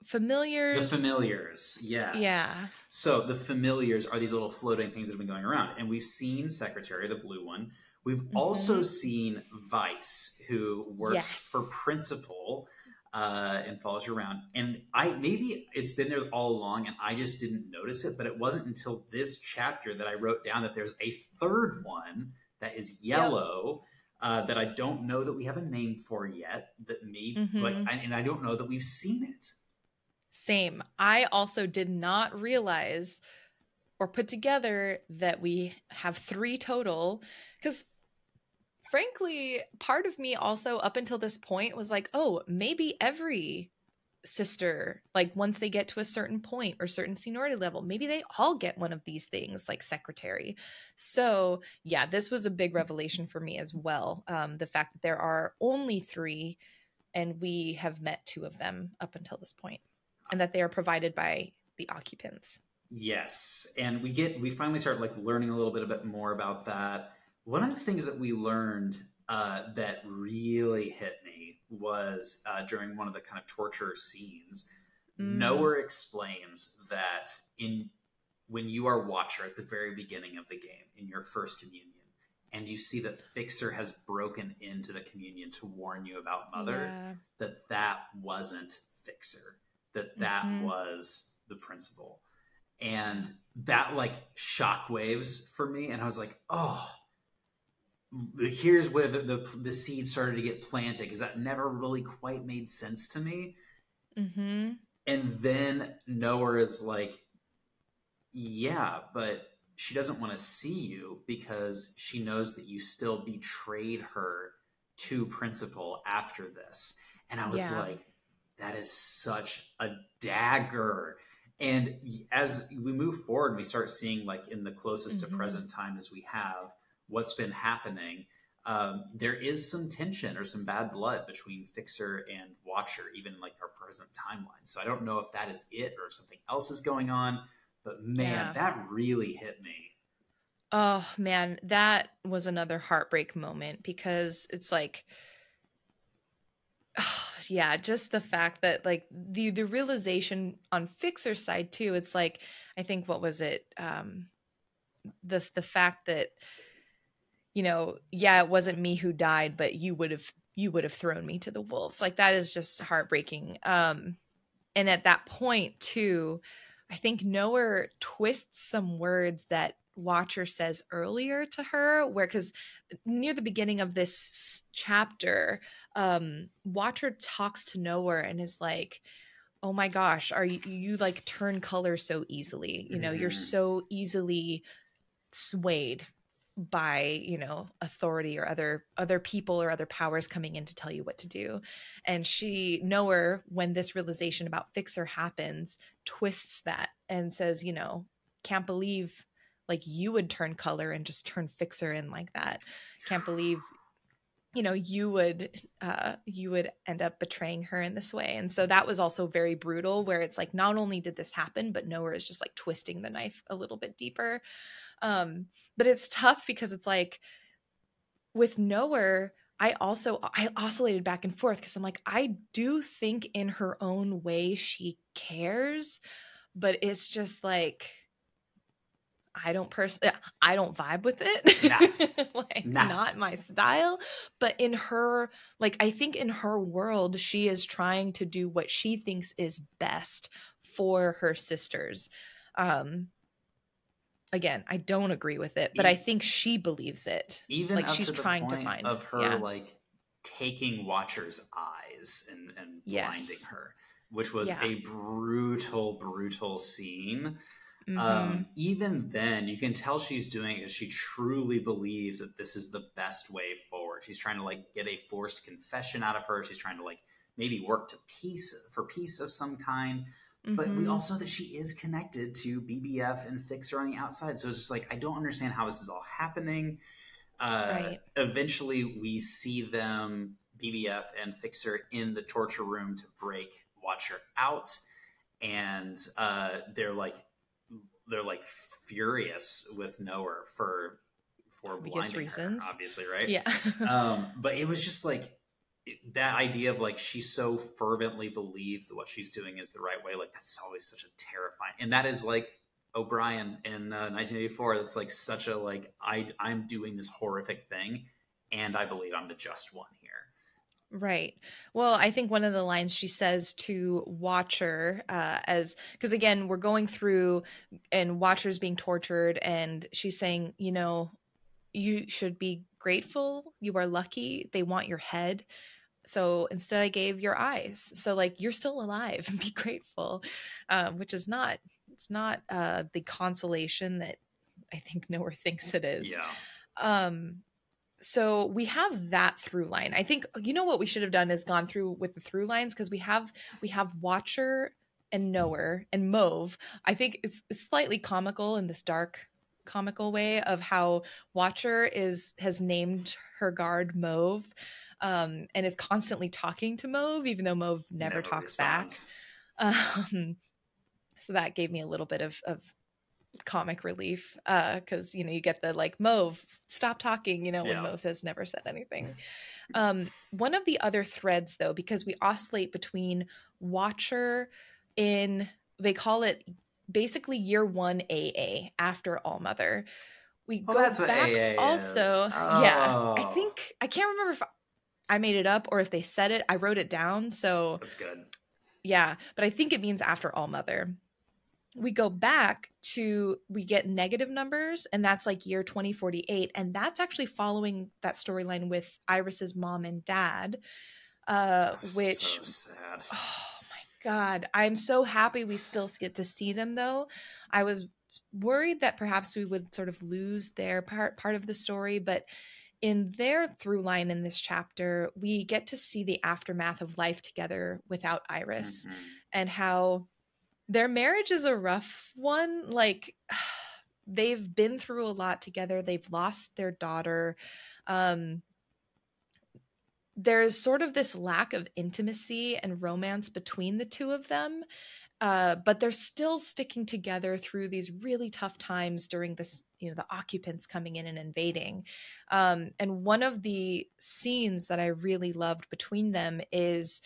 Familiars. The familiars, yes. Yeah. So the familiars are these little floating things that have been going around, and we've seen secretary, the blue one. We've also seen Vice, who works for principal. And follows you around. And maybe it's been there all along and I just didn't notice it, but it wasn't until this chapter that I wrote down that there's a third one that is yellow that I don't know that we have a name for yet. That maybe and I don't know that we've seen it. Same. I also did not realize or put together that we have 3 total because frankly, part of me also up until this point was like, oh, maybe every sister, like once they get to a certain point or certain seniority level, maybe they all get one of these things like secretary. So yeah, this was a big revelation for me as well. The fact that there are only 3 and we have met 2 of them up until this point and that they are provided by the occupants. Yes. And we finally start like learning a little bit more about that. One of the things that we learned that really hit me was during one of the kind of torture scenes, Nowhere explains that when you are Watcher at the very beginning of the game, in your first communion, and you see that Fixer has broken into the communion to warn you about Mother, that wasn't Fixer, that was the principal. And that like shockwaves for me. And I was like, oh, here's where the seed started to get planted because that never really quite made sense to me. And then Nowhere is like, yeah, but she doesn't want to see you because she knows that you still betrayed her to principal after this. And I was like, that is such a dagger. And as we move forward and we start seeing like in the closest to present time as we have, what's been happening, there is some tension or some bad blood between Fixer and Watcher, even like our present timeline. So I don't know if that is it or if something else is going on, but man, that really hit me. Oh man, that was another heartbreak moment because it's like, just the fact that like the realization on Fixer's side too, it's like, I think, what was it? The fact that, it wasn't me who died, but you would have thrown me to the wolves. Like that is just heartbreaking. And at that point too, I think Nowhere twists some words that Watcher says earlier to her, because near the beginning of this chapter, Watcher talks to Nowhere and is like, oh my gosh, are you like turn color so easily, you know, you're so easily swayed by, you know, authority or other people or other powers coming in to tell you what to do. And Knower, when this realization about Fixer happens, twists that and says, you know, can't believe like you would turn color and just turn Fixer in like that. Can't believe, you know, you would end up betraying her in this way. And so that was also very brutal, where it's like, not only did this happen, but Knower is just like twisting the knife a little bit deeper. But it's tough because it's like with Knower, I oscillated back and forth because I'm like, I do think in her own way she cares, but it's just like, I don't vibe with it. Like, not my style. But in her, like, I think in her world, she is trying to do what she thinks is best for her sisters. Again, I don't agree with it, but I think she believes it. Even like up she's to the trying point to find of her like taking Watcher's eyes and blinding her, which was a brutal scene. Even then, you can tell she's doing it. She truly believes that this is the best way forward. She's trying to like get a forced confession out of her. She's trying to like maybe work to peace of some kind. But we also know that she is connected to BBF and Fixer on the outside. So it's just like, I don't understand how this is all happening. Eventually, we see them, BBF and Fixer, in the torture room to break Watcher out. And they're like furious with Knower for blinding reasons. Her, obviously, right? Yeah. But it was just like, that idea of like she so fervently believes that what she's doing is the right way, like that's always such a terrifying, and that is like O'Brien in 1984. That's like such a like I'm doing this horrific thing and I believe I'm the just one here. Right. Well, I think one of the lines she says to Watcher, because again, we're going through and Watcher's being tortured, and she's saying, you know, you should be grateful. You are lucky. They want your head. So instead I gave your eyes. So like, you're still alive and be grateful, which is not, it's not the consolation that I think Knower thinks it is. Yeah. So we have that through line. I think, you know, what we should have done is gone through with the through lines, because we have Watcher and Knower and Mauve. I think it's slightly comical in this dark comical way of how Watcher has named her guard Mauve. And is constantly talking to Mauve, even though Mauve never talks responds back. So that gave me a little bit of comic relief, because you know, you get the like, Mauve, stop talking, you know, when Mauve has never said anything. One of the other threads, though, because we oscillate between Watcher in, they call it basically year 1 AA after ALLMOTHER. We go that's back what AA also. Is. Yeah, I can't remember if I made it up or if they said it. I wrote it down, so that's good. Yeah, but I think it means after ALLMOTHER. We go back to, we get negative numbers, and that's like year 2048, and that's actually following that storyline with Iris's mom and dad, which, so sad. Oh my god, I'm so happy we still get to see them, though. I was worried that perhaps we would sort of lose their part of the story, but in their through line in this chapter, we get to see the aftermath of life together without Iris, and how their marriage is a rough one. Like, they've been through a lot together. They've lost their daughter. There's sort of this lack of intimacy and romance between the two of them. But they're still sticking together through these really tough times during this, you know, the occupants coming in and invading. And one of the scenes that I really loved between them is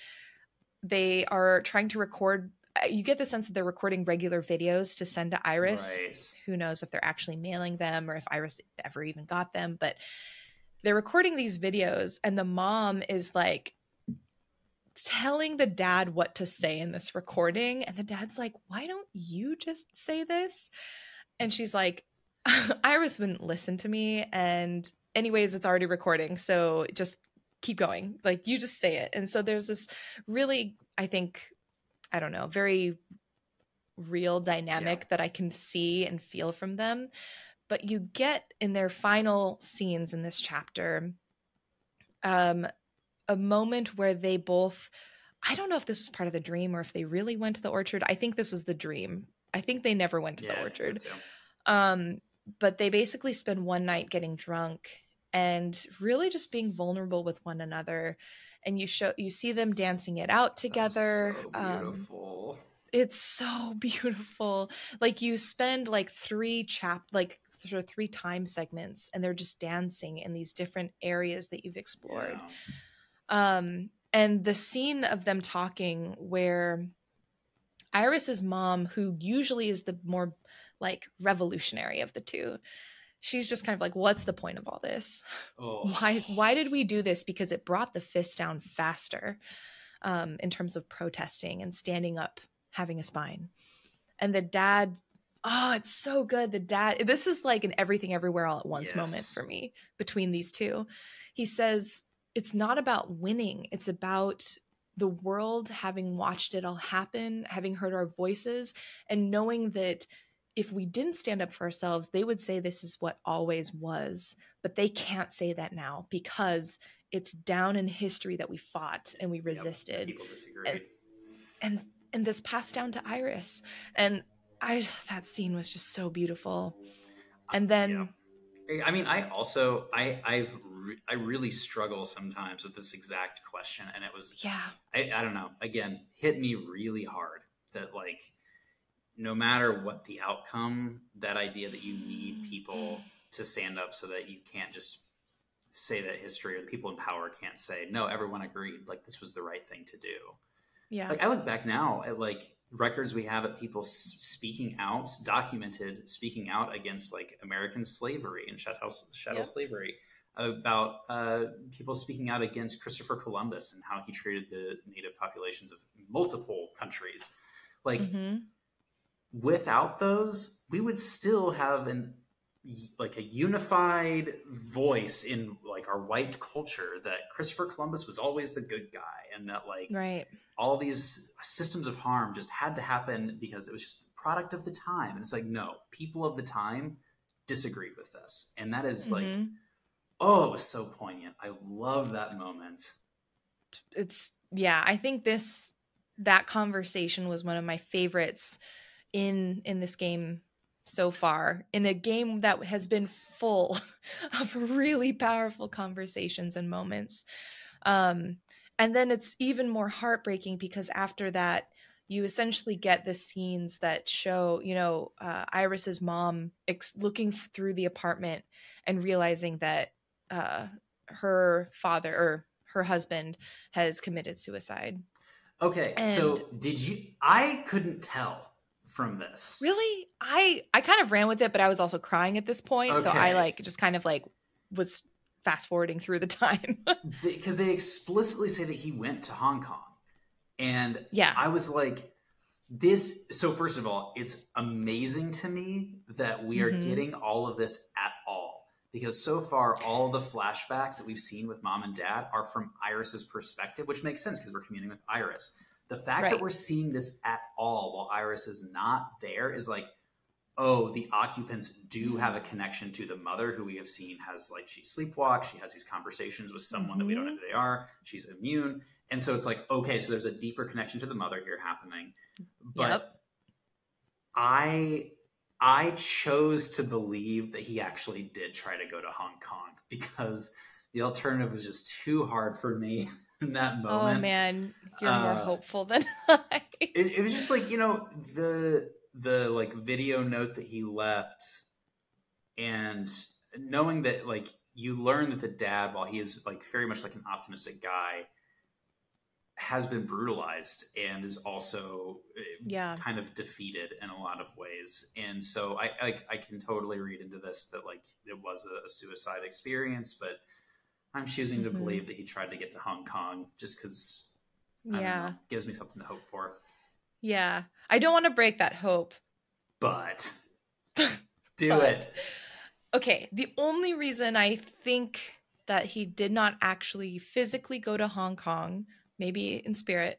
they are trying to record. You get the sense that they're recording regular videos to send to Iris. Right. Who knows if they're actually mailing them or if Iris ever even got them, but they're recording these videos, and the mom is like telling the dad what to say in this recording, and the dad's like, why don't you just say this? And she's like, Iris wouldn't listen to me, and anyways, it's already recording, so just keep going, like, you just say it. And so there's this really, I think, I don't know, very real dynamic that I can see and feel from them. But you get in their final scenes in this chapter, a moment where they both, I don't know if this was part of the dream or if they really went to the orchard. I think this was the dream. I think they never went to the orchard. I think so too. But they basically spend one night getting drunk and really just being vulnerable with one another. And you see them dancing it out together. So beautiful. It's so beautiful. Like you spend like three time segments and they're just dancing in these different areas that you've explored. And the scene of them talking where Iris's mom, who usually is the more like revolutionary of the two, she's just kind of like, what's the point of all this? Why did we do this? Because it brought the fist down faster in terms of protesting and standing up, having a spine. And the dad, oh, it's so good. The dad, this is like an everything everywhere all at once moment for me between these two. He says, it's not about winning. It's about the world having watched it all happen, having heard our voices, and knowing that if we didn't stand up for ourselves, they would say this is what always was. But they can't say that now because it's down in history that we fought and we resisted. People disagreed. And this passed down to Iris. And that scene was just so beautiful. And then... I mean, I really struggle sometimes with this exact question. And it was... I don't know. Again, hit me really hard that, like, no matter what the outcome, that idea that you need people to stand up so that you can't just say that history or the people in power can't say, no, everyone agreed. Like, this was the right thing to do. Yeah. Like, I look back now at, like, records we have at people speaking out, documented speaking out against, like, American slavery and chattel slavery, about people speaking out against Christopher Columbus and how he treated the native populations of multiple countries. Like, without those, we would still have a unified voice in, like, our white culture that Christopher Columbus was always the good guy, and that, like, all these systems of harm just had to happen because it was just a product of the time. And it's like, no, people of the time disagreed with this. And that is like, oh, it was so poignant. I love that moment. I think that conversation was one of my favorites in this game so far, in a game that has been full of really powerful conversations and moments. And then it's even more heartbreaking because after that, you essentially get the scenes that show, Iris's mom looking through the apartment and realizing that her father or her husband has committed suicide. Okay, so I couldn't tell from this. Really? I kind of ran with it, but I was also crying at this point. Okay. So I just kind of was fast forwarding through the time. Because they explicitly say that he went to Hong Kong. And I was like, this. So first of all, it's amazing to me that we are getting all of this at all. Because so far, all the flashbacks that we've seen with mom and dad are from Iris's perspective, which makes sense because we're communing with Iris. The fact that we're seeing this at all while Iris is not there is like, oh, the occupants do have a connection to the mother, who we have seen has, like, she sleepwalks, she has these conversations with someone that we don't know who they are, she's immune. And so it's like, okay, so there's a deeper connection to the mother here happening. But I chose to believe that he actually did try to go to Hong Kong because the alternative was just too hard for me in that moment. Oh man, you're more hopeful than I. It was just like, the like video note that he left, and knowing that, like, you learn that the dad, while he is, like, very much like an optimistic guy, has been brutalized and is also kind of defeated in a lot of ways. And so I can totally read into this that, like, it was a suicide experience, but I'm choosing to believe that he tried to get to Hong Kong just because gives me something to hope for. Yeah. I don't want to break that hope. But do it. Okay. The only reason I think that he did not actually physically go to Hong Kong, maybe in spirit,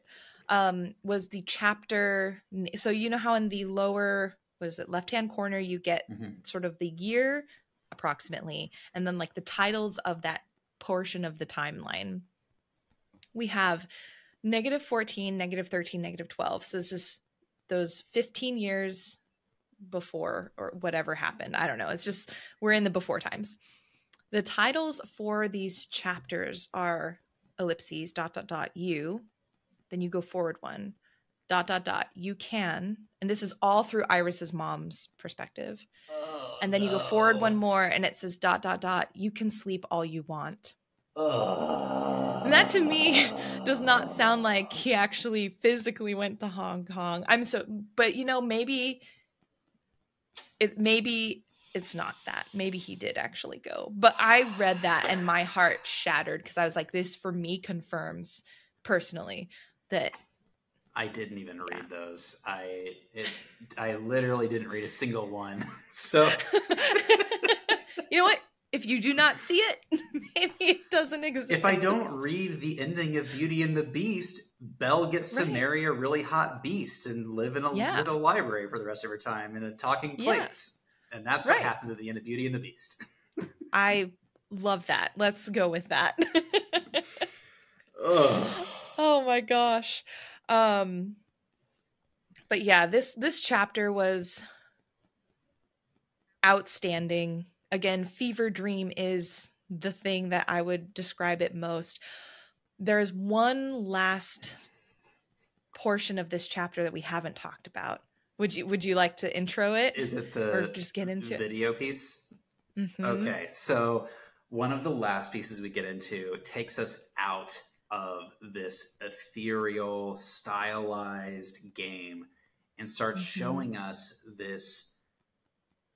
was the chapter. So you know how in the lower, what is it, left-hand corner, you get sort of the year approximately, and then like the titles of that portion of the timeline. We have -14, -13, -12. So this is those 15 years before or whatever happened. I don't know. It's just, we're in the before times. The titles for these chapters are ellipses, ... you. Then you go forward one, ... you can. And this is all through Iris's mom's perspective. Oh, and then you go forward one more and it says ... you can sleep all you want. And that to me does not sound like he actually physically went to Hong Kong. But you know, maybe it's not that. Maybe he did actually go. But I read that and my heart shattered because I was like, this for me confirms personally that I didn't even read those. I literally didn't read a single one. So you know what? If you do not see it, maybe it doesn't exist. If I don't read the ending of Beauty and the Beast, Belle gets to marry a really hot beast and live in with a library for the rest of her time in a talking plates. And that's what happens at the end of Beauty and the Beast. I love that. Let's go with that. Oh my gosh. But yeah, this chapter was outstanding. Again, fever dream is the thing that I would describe it most. There's one last portion of this chapter that we haven't talked about. Would you like to intro it? Is it the or just get into video piece? Mm-hmm. Okay, so one of the last pieces we get into takes us out of this ethereal, stylized game and starts showing us this.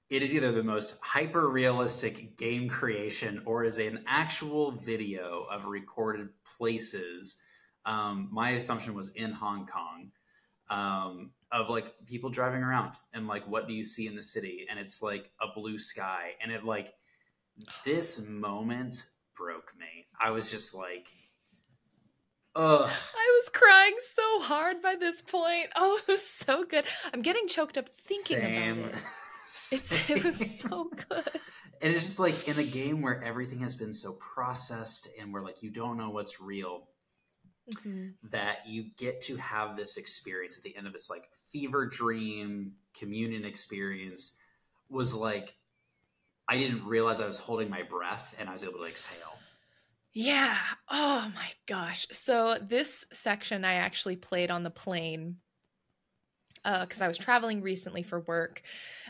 It is either the most hyper-realistic game creation or is an actual video of recorded places. My assumption was in Hong Kong, of like people driving around and like, what do you see in the city? And it's like a blue sky. And it like, this moment broke me. I was just like, ugh. I was crying so hard by this point. Oh, it was so good. I'm getting choked up thinking about it. It was so good. And it's just like in a game where everything has been so processed and where like you don't know what's real, that you get to have this experience at the end of this like fever dream communion experience was like, I didn't realize I was holding my breath and I was able to exhale. Yeah. Oh my gosh. So this section I actually played on the plane because I was traveling recently for work.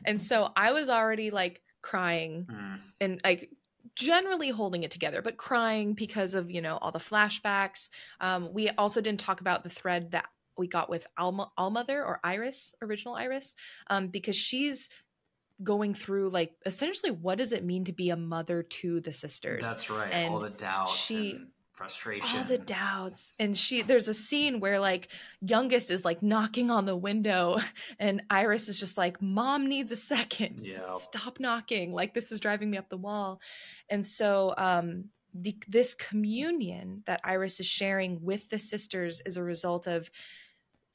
And so I was already like crying and like generally holding it together, but crying because of, you know, all the flashbacks. We also didn't talk about the thread that we got with ALLMOTHER or Iris, original Iris, because she's going through like essentially what does it mean to be a mother to the sisters. That's right. And all the doubts and frustration, all the doubts. And there's a scene where like youngest is like knocking on the window and Iris is just like, mom needs a second. Stop knocking, like this is driving me up the wall. And so this communion that Iris is sharing with the sisters is a result of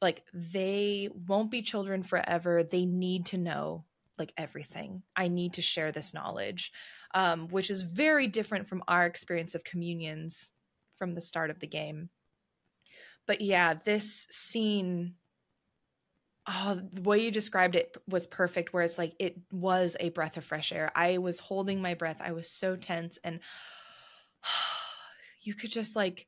like, they won't be children forever. They need to know like everything. I need to share this knowledge, which is very different from our experience of communions from the start of the game. But yeah, this scene, the way you described it was perfect, where it's like it was a breath of fresh air. I was holding my breath. I was so tense, and you could just like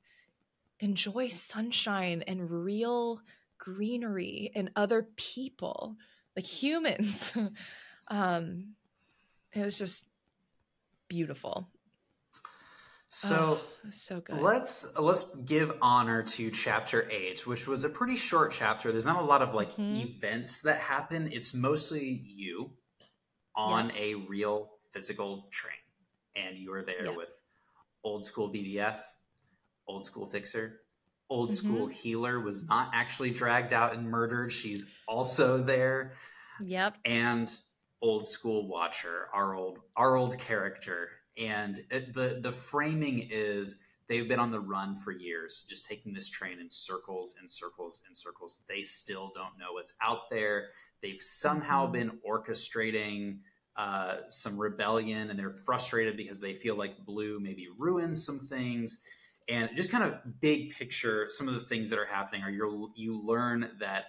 enjoy sunshine and real greenery and other people, like humans. It was just beautiful. So, so good. Let's give honor to chapter 8, which was a pretty short chapter. There's not a lot of like events that happen. It's mostly you on a real physical train, and you are there with old school BDF, old school fixer, old school healer was not actually dragged out and murdered. She's also there. Yep. And old school watcher, our old character. And the framing is they've been on the run for years, just taking this train in circles and circles and circles. They still don't know what's out there. They've somehow been orchestrating some rebellion, and they're frustrated because they feel like Blue maybe ruined some things. And just kind of big picture, some of the things that are happening are you learn that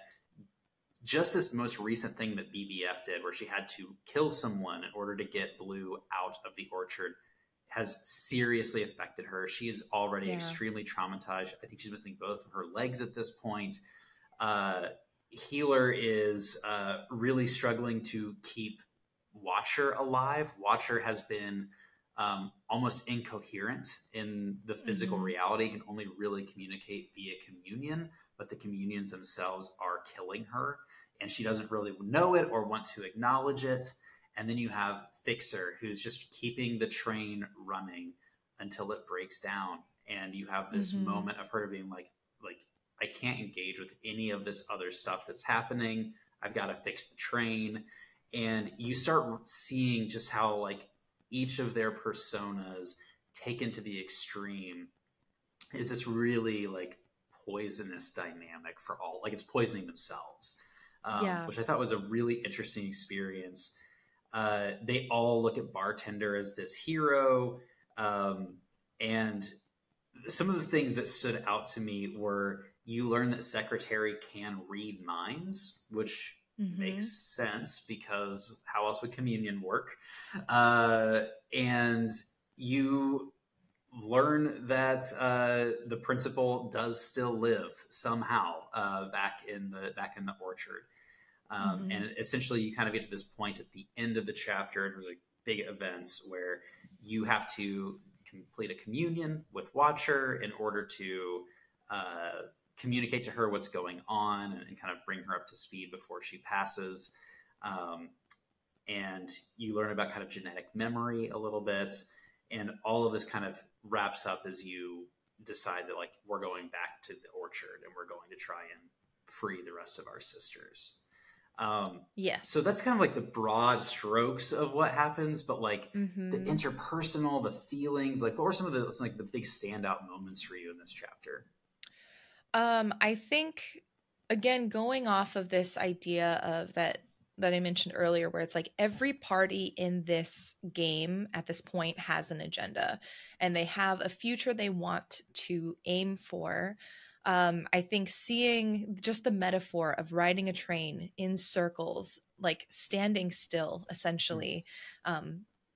just this most recent thing that BBF did, where she had to kill someone in order to get Blue out of the orchard, has seriously affected her. She is already extremely traumatized. I think she's missing both of her legs at this point. Healer is really struggling to keep Watcher alive. Watcher has been almost incoherent in the physical reality, can only really communicate via communion, but the communions themselves are killing her, and she doesn't really know it or want to acknowledge it. And then you have Fixer, who's just keeping the train running until it breaks down. And you have this moment of her being like, I can't engage with any of this other stuff that's happening. I've got to fix the train. And you start seeing just how like each of their personas taken to the extreme is this really like poisonous dynamic for all, like it's poisoning themselves, which I thought was a really interesting experience. They all look at Bartender as this hero. And some of the things that stood out to me were you learn that Secretary can read minds, which makes sense because how else would communion work? And you learn that the principal does still live somehow back in the orchard. And essentially you kind of get to this point at the end of the chapter, and there's like big events where you have to complete a communion with Watcher in order to communicate to her what's going on and kind of bring her up to speed before she passes. And you learn about kind of genetic memory a little bit, and all of this kind of wraps up as you decide that like we're going back to the orchard and we're going to try and free the rest of our sisters. Yes. So that's kind of like the broad strokes of what happens, but like the interpersonal, the feelings, like what were some of the like the big standout moments for you in this chapter? I think again, going off of this idea of that I mentioned earlier, where it's like every party in this game at this point has an agenda and they have a future they want to aim for. I think seeing just the metaphor of riding a train in circles, like standing still, essentially,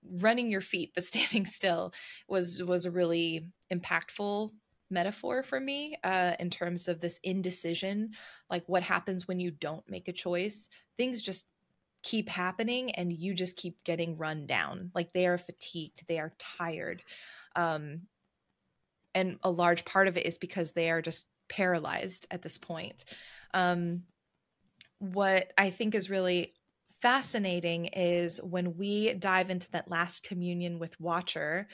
running your feet, but standing still was a really impactful metaphor for me in terms of this indecision. Like what happens when you don't make a choice? Things just keep happening and you just keep getting run down. Like they are fatigued, they are tired. And a large part of it is because they are just paralyzed at this point. What I think is really fascinating is when we dive into that last communion with Watcher,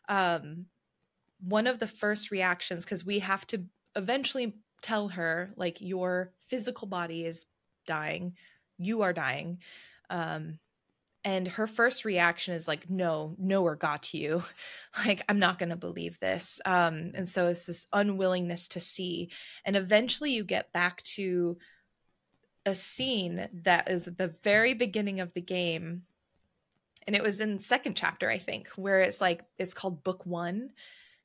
one of the first reactions, because we have to eventually tell her, like, your physical body is dying, you are dying. And her first reaction is like, no, nowhere got to you. Like, I'm not going to believe this. And so it's this unwillingness to see. And eventually you get back to a scene that is at the very beginning of the game. And it was in the second chapter, I think, where it's like, it's called Book 1.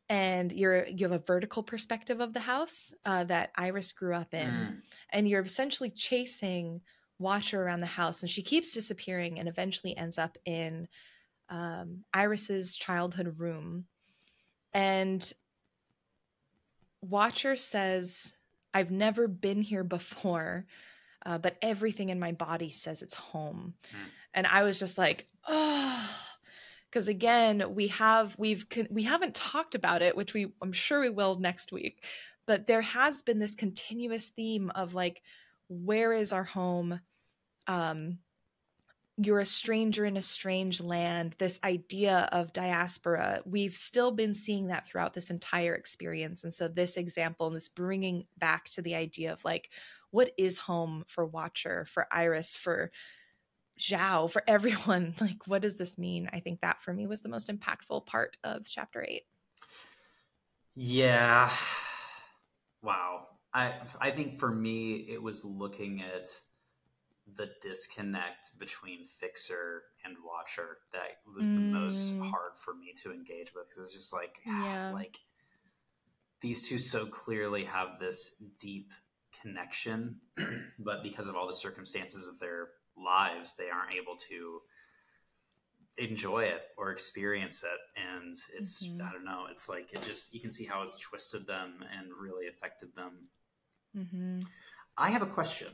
And you have a vertical perspective of the house that Iris grew up in. And you're essentially chasing Watcher around the house, and she keeps disappearing and eventually ends up in Iris's childhood room. And Watcher says, I've never been here before, but everything in my body says it's home. And I was just like, oh, because again, we haven't talked about it, which I'm sure we will next week, but there has been this continuous theme of like, where is our home? You're a stranger in a strange land, this idea of diaspora. We've still been seeing that throughout this entire experience. And so this example and this bringing back to the idea of like, what is home for Watcher, for Iris, for Zhao, for everyone? Like, what does this mean? I think that for me was the most impactful part of chapter 8. Yeah. Wow. I think for me, it was looking at the disconnect between Fixer and Watcher that was the most hard for me to engage with, because it was just like, Yeah. like these two so clearly have this deep connection, but because of all the circumstances of their lives, they aren't able to enjoy it or experience it. And it's, I don't know, it's like, it just, you can see how it's twisted them and really affected them. I have a question.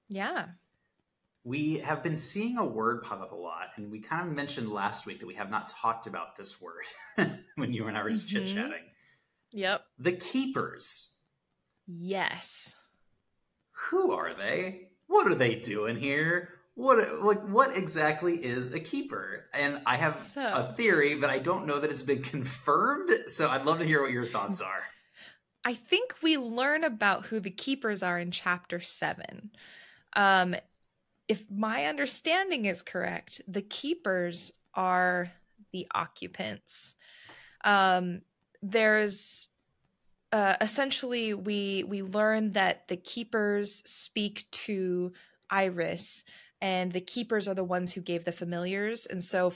Yeah. We have been seeing a word pop up a lot, and we kind of mentioned last week that we have not talked about this word when you and I were just chit-chatting. Yep. The Keepers. Yes. Who are they? What are they doing here? What exactly is a keeper? And I have a theory, but I don't know that it's been confirmed, so I'd love to hear what your thoughts are. I think we learn about who the keepers are in chapter 7. If my understanding is correct, the keepers are the occupants. There's essentially we learn that the keepers speak to Iris, and the keepers are the ones who gave the familiars. And so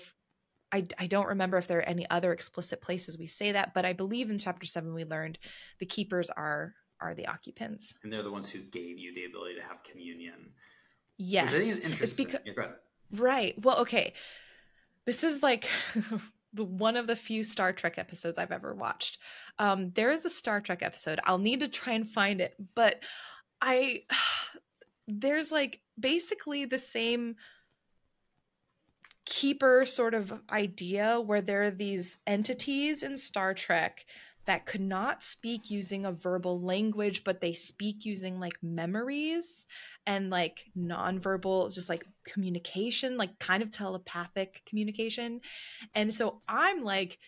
I don't remember if there are any other explicit places we say that, but I believe in chapter 7 we learned the keepers are the occupants. And they're the ones who gave you the ability to have communion. Yes. Which I think is interesting. Yeah, go ahead. Right. Well, okay. This is like one of the few Star Trek episodes I've ever watched. There is a Star Trek episode. I'll need to try and find it, but there's like basically the same keeper sort of idea where there are these entities in Star Trek that could not speak using a verbal language, but they speak using like memories and like nonverbal, just like communication, like kind of telepathic communication. And so I'm like,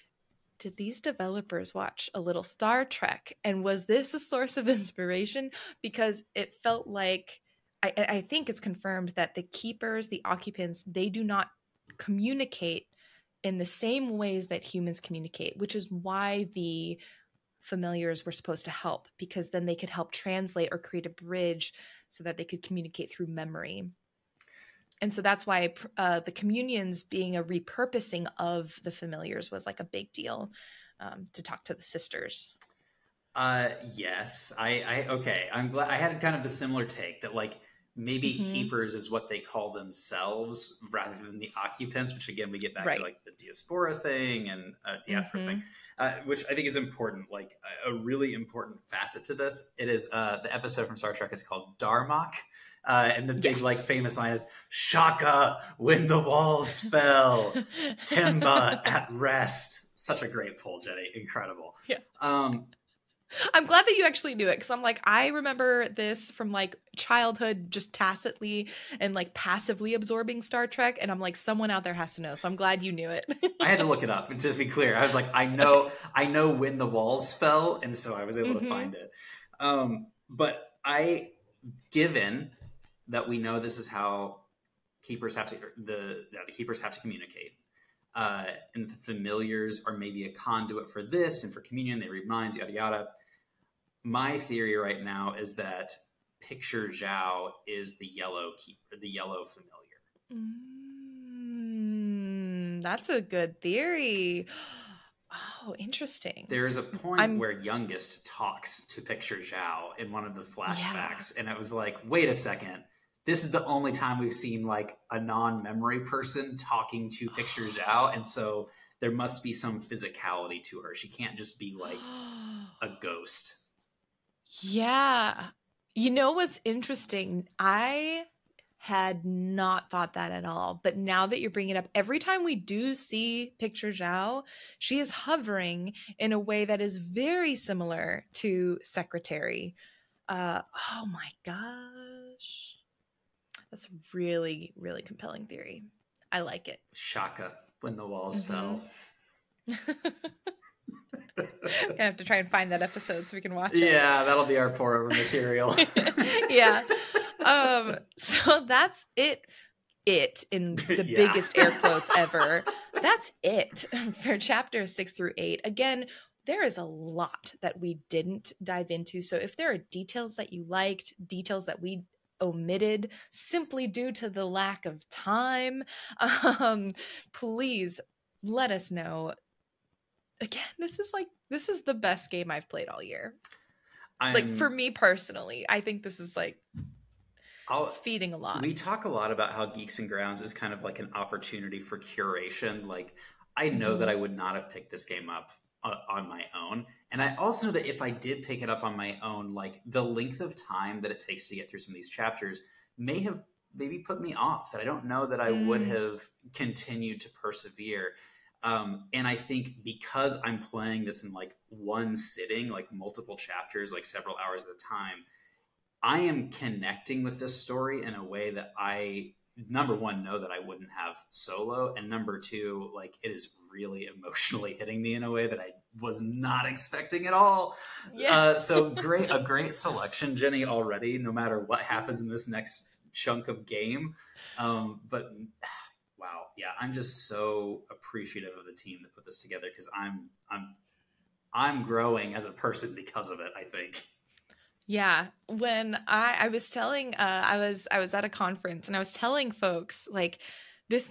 did these developers watch a little Star Trek? And was this a source of inspiration? Because it felt like, I think it's confirmed that the keepers, the occupants, they do not communicate in the same ways that humans communicate, which is why the familiars were supposed to help, because then they could help translate or create a bridge so that they could communicate through memory. And so that's why the communions being a repurposing of the familiars was like a big deal, to talk to the sisters. Yes, okay. I'm glad I had kind of a similar take that like maybe keepers is what they call themselves rather than the occupants, which again, we get back to like the diaspora thing and diaspora thing, which I think is important, like a really important facet to this. It is the episode from Star Trek is called Darmok. And the big like famous line is Shaka when the walls fell, Temba at rest. Such a great pull, Jenny. Incredible. Yeah. I'm glad that you actually knew it, because I'm like, I remember this from like childhood, just tacitly and like passively absorbing Star Trek, and I'm like, someone out there has to know, so I'm glad you knew it. I had to look it up and just be clear. I was like, I know when the walls fell, and so I was able to find it. But given that we know this is how keepers have to the keepers have to communicate. And the familiars are maybe a conduit for this and for communion. They read minds, yada yada. My theory right now is that Picture Zhao is the yellow keeper, the yellow familiar. That's a good theory. Oh, interesting. There is a point where Youngest talks to Picture Zhao in one of the flashbacks, and it was like, wait a second. This is the only time we've seen like a non-memory person talking to Picture Zhao, and so there must be some physicality to her. She can't just be like a ghost. Yeah. You know what's interesting? I had not thought that at all, but now that you're bringing it up, every time we do see Picture Zhao, she is hovering in a way that is very similar to Secretary. Oh my gosh. That's a really, really compelling theory. I like it. Shaka when the walls fell. Gonna have to try and find that episode so we can watch it. Yeah, that'll be our pour over material. Yeah. So that's it in the biggest air quotes ever. That's it for chapters 6 through 8. Again, there is a lot that we didn't dive into. So if there are details that you liked, details that we omitted simply due to the lack of time, please let us know. Again, this is the best game I've played all year. Like, for me personally, I think this is like, it's feeding a lot. We talk a lot about how Geeks and Grounds is kind of like an opportunity for curation. Like, I know that I would not have picked this game up on my own. And I also know that if I did pick it up on my own, like, the length of time that it takes to get through some of these chapters may have maybe put me off, that I don't know that I would have continued to persevere. And I think because I'm playing this in like one sitting, like multiple chapters, like several hours at a time, I am connecting with this story in a way that I, number one, know that I wouldn't have solo. And number two, like, it is really emotionally hitting me in a way that I was not expecting at all. Yeah. So a great selection, Jenny, already, no matter what happens in this next chunk of game. But wow. Yeah. I'm just so appreciative of the team that put this together, because I'm growing as a person because of it, I think. Yeah, when I was telling I was at a conference and I was telling folks, like, this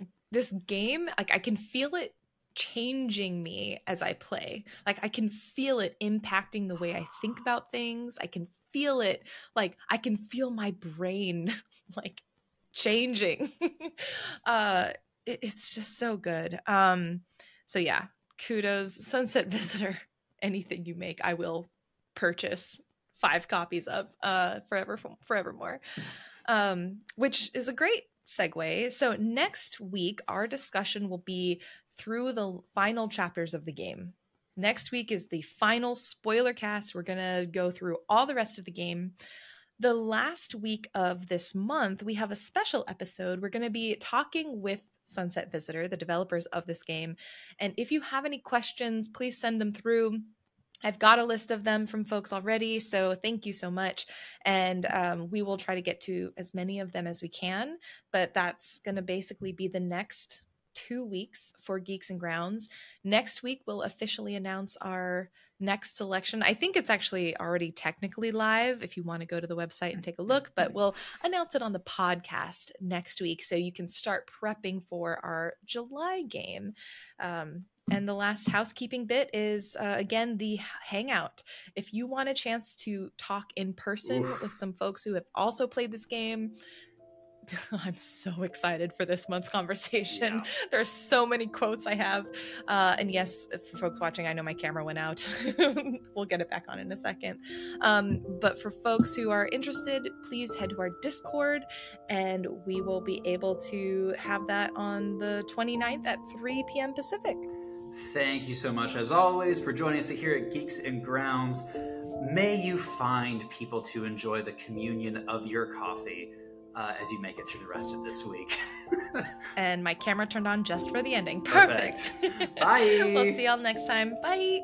game, like, I can feel it changing me as I play. Like, I can feel it impacting the way I think about things. I can feel it, like, I can feel my brain like changing. It's just so good. So yeah, kudos, Sunset Visitor. Anything you make, I will purchase 5 copies of forevermore, which is a great segue. So next week, our discussion will be through the final chapters of the game. Next week is the final spoiler cast. We're going to go through all the rest of the game. The last week of this month, we have a special episode. We're going to be talking with Sunset Visitor, the developers of this game. And if you have any questions, please send them through. I've got a list of them from folks already, so thank you so much. And we will try to get to as many of them as we can, but that's going to basically be the next 2 weeks for Geeks and Grounds. Next week, we'll officially announce our next selection. I think it's actually already technically live if you want to go to the website and take a look, but we'll announce it on the podcast next week so you can start prepping for our July game. And the last housekeeping bit is, again, the Hangout. If you want a chance to talk in person with some folks who have also played this game, I'm so excited for this month's conversation. Yeah. There are so many quotes I have. And yes, for folks watching, I know my camera went out. We'll get it back on in a second. But for folks who are interested, please head to our Discord, and we will be able to have that on the 29th at 3 p.m. Pacific. Thank you so much, as always, for joining us here at Geeks and Grounds. May you find people to enjoy the communion of your coffee as you make it through the rest of this week. And my camera turned on just for the ending. Perfect. Bye. We'll see y'all next time. Bye.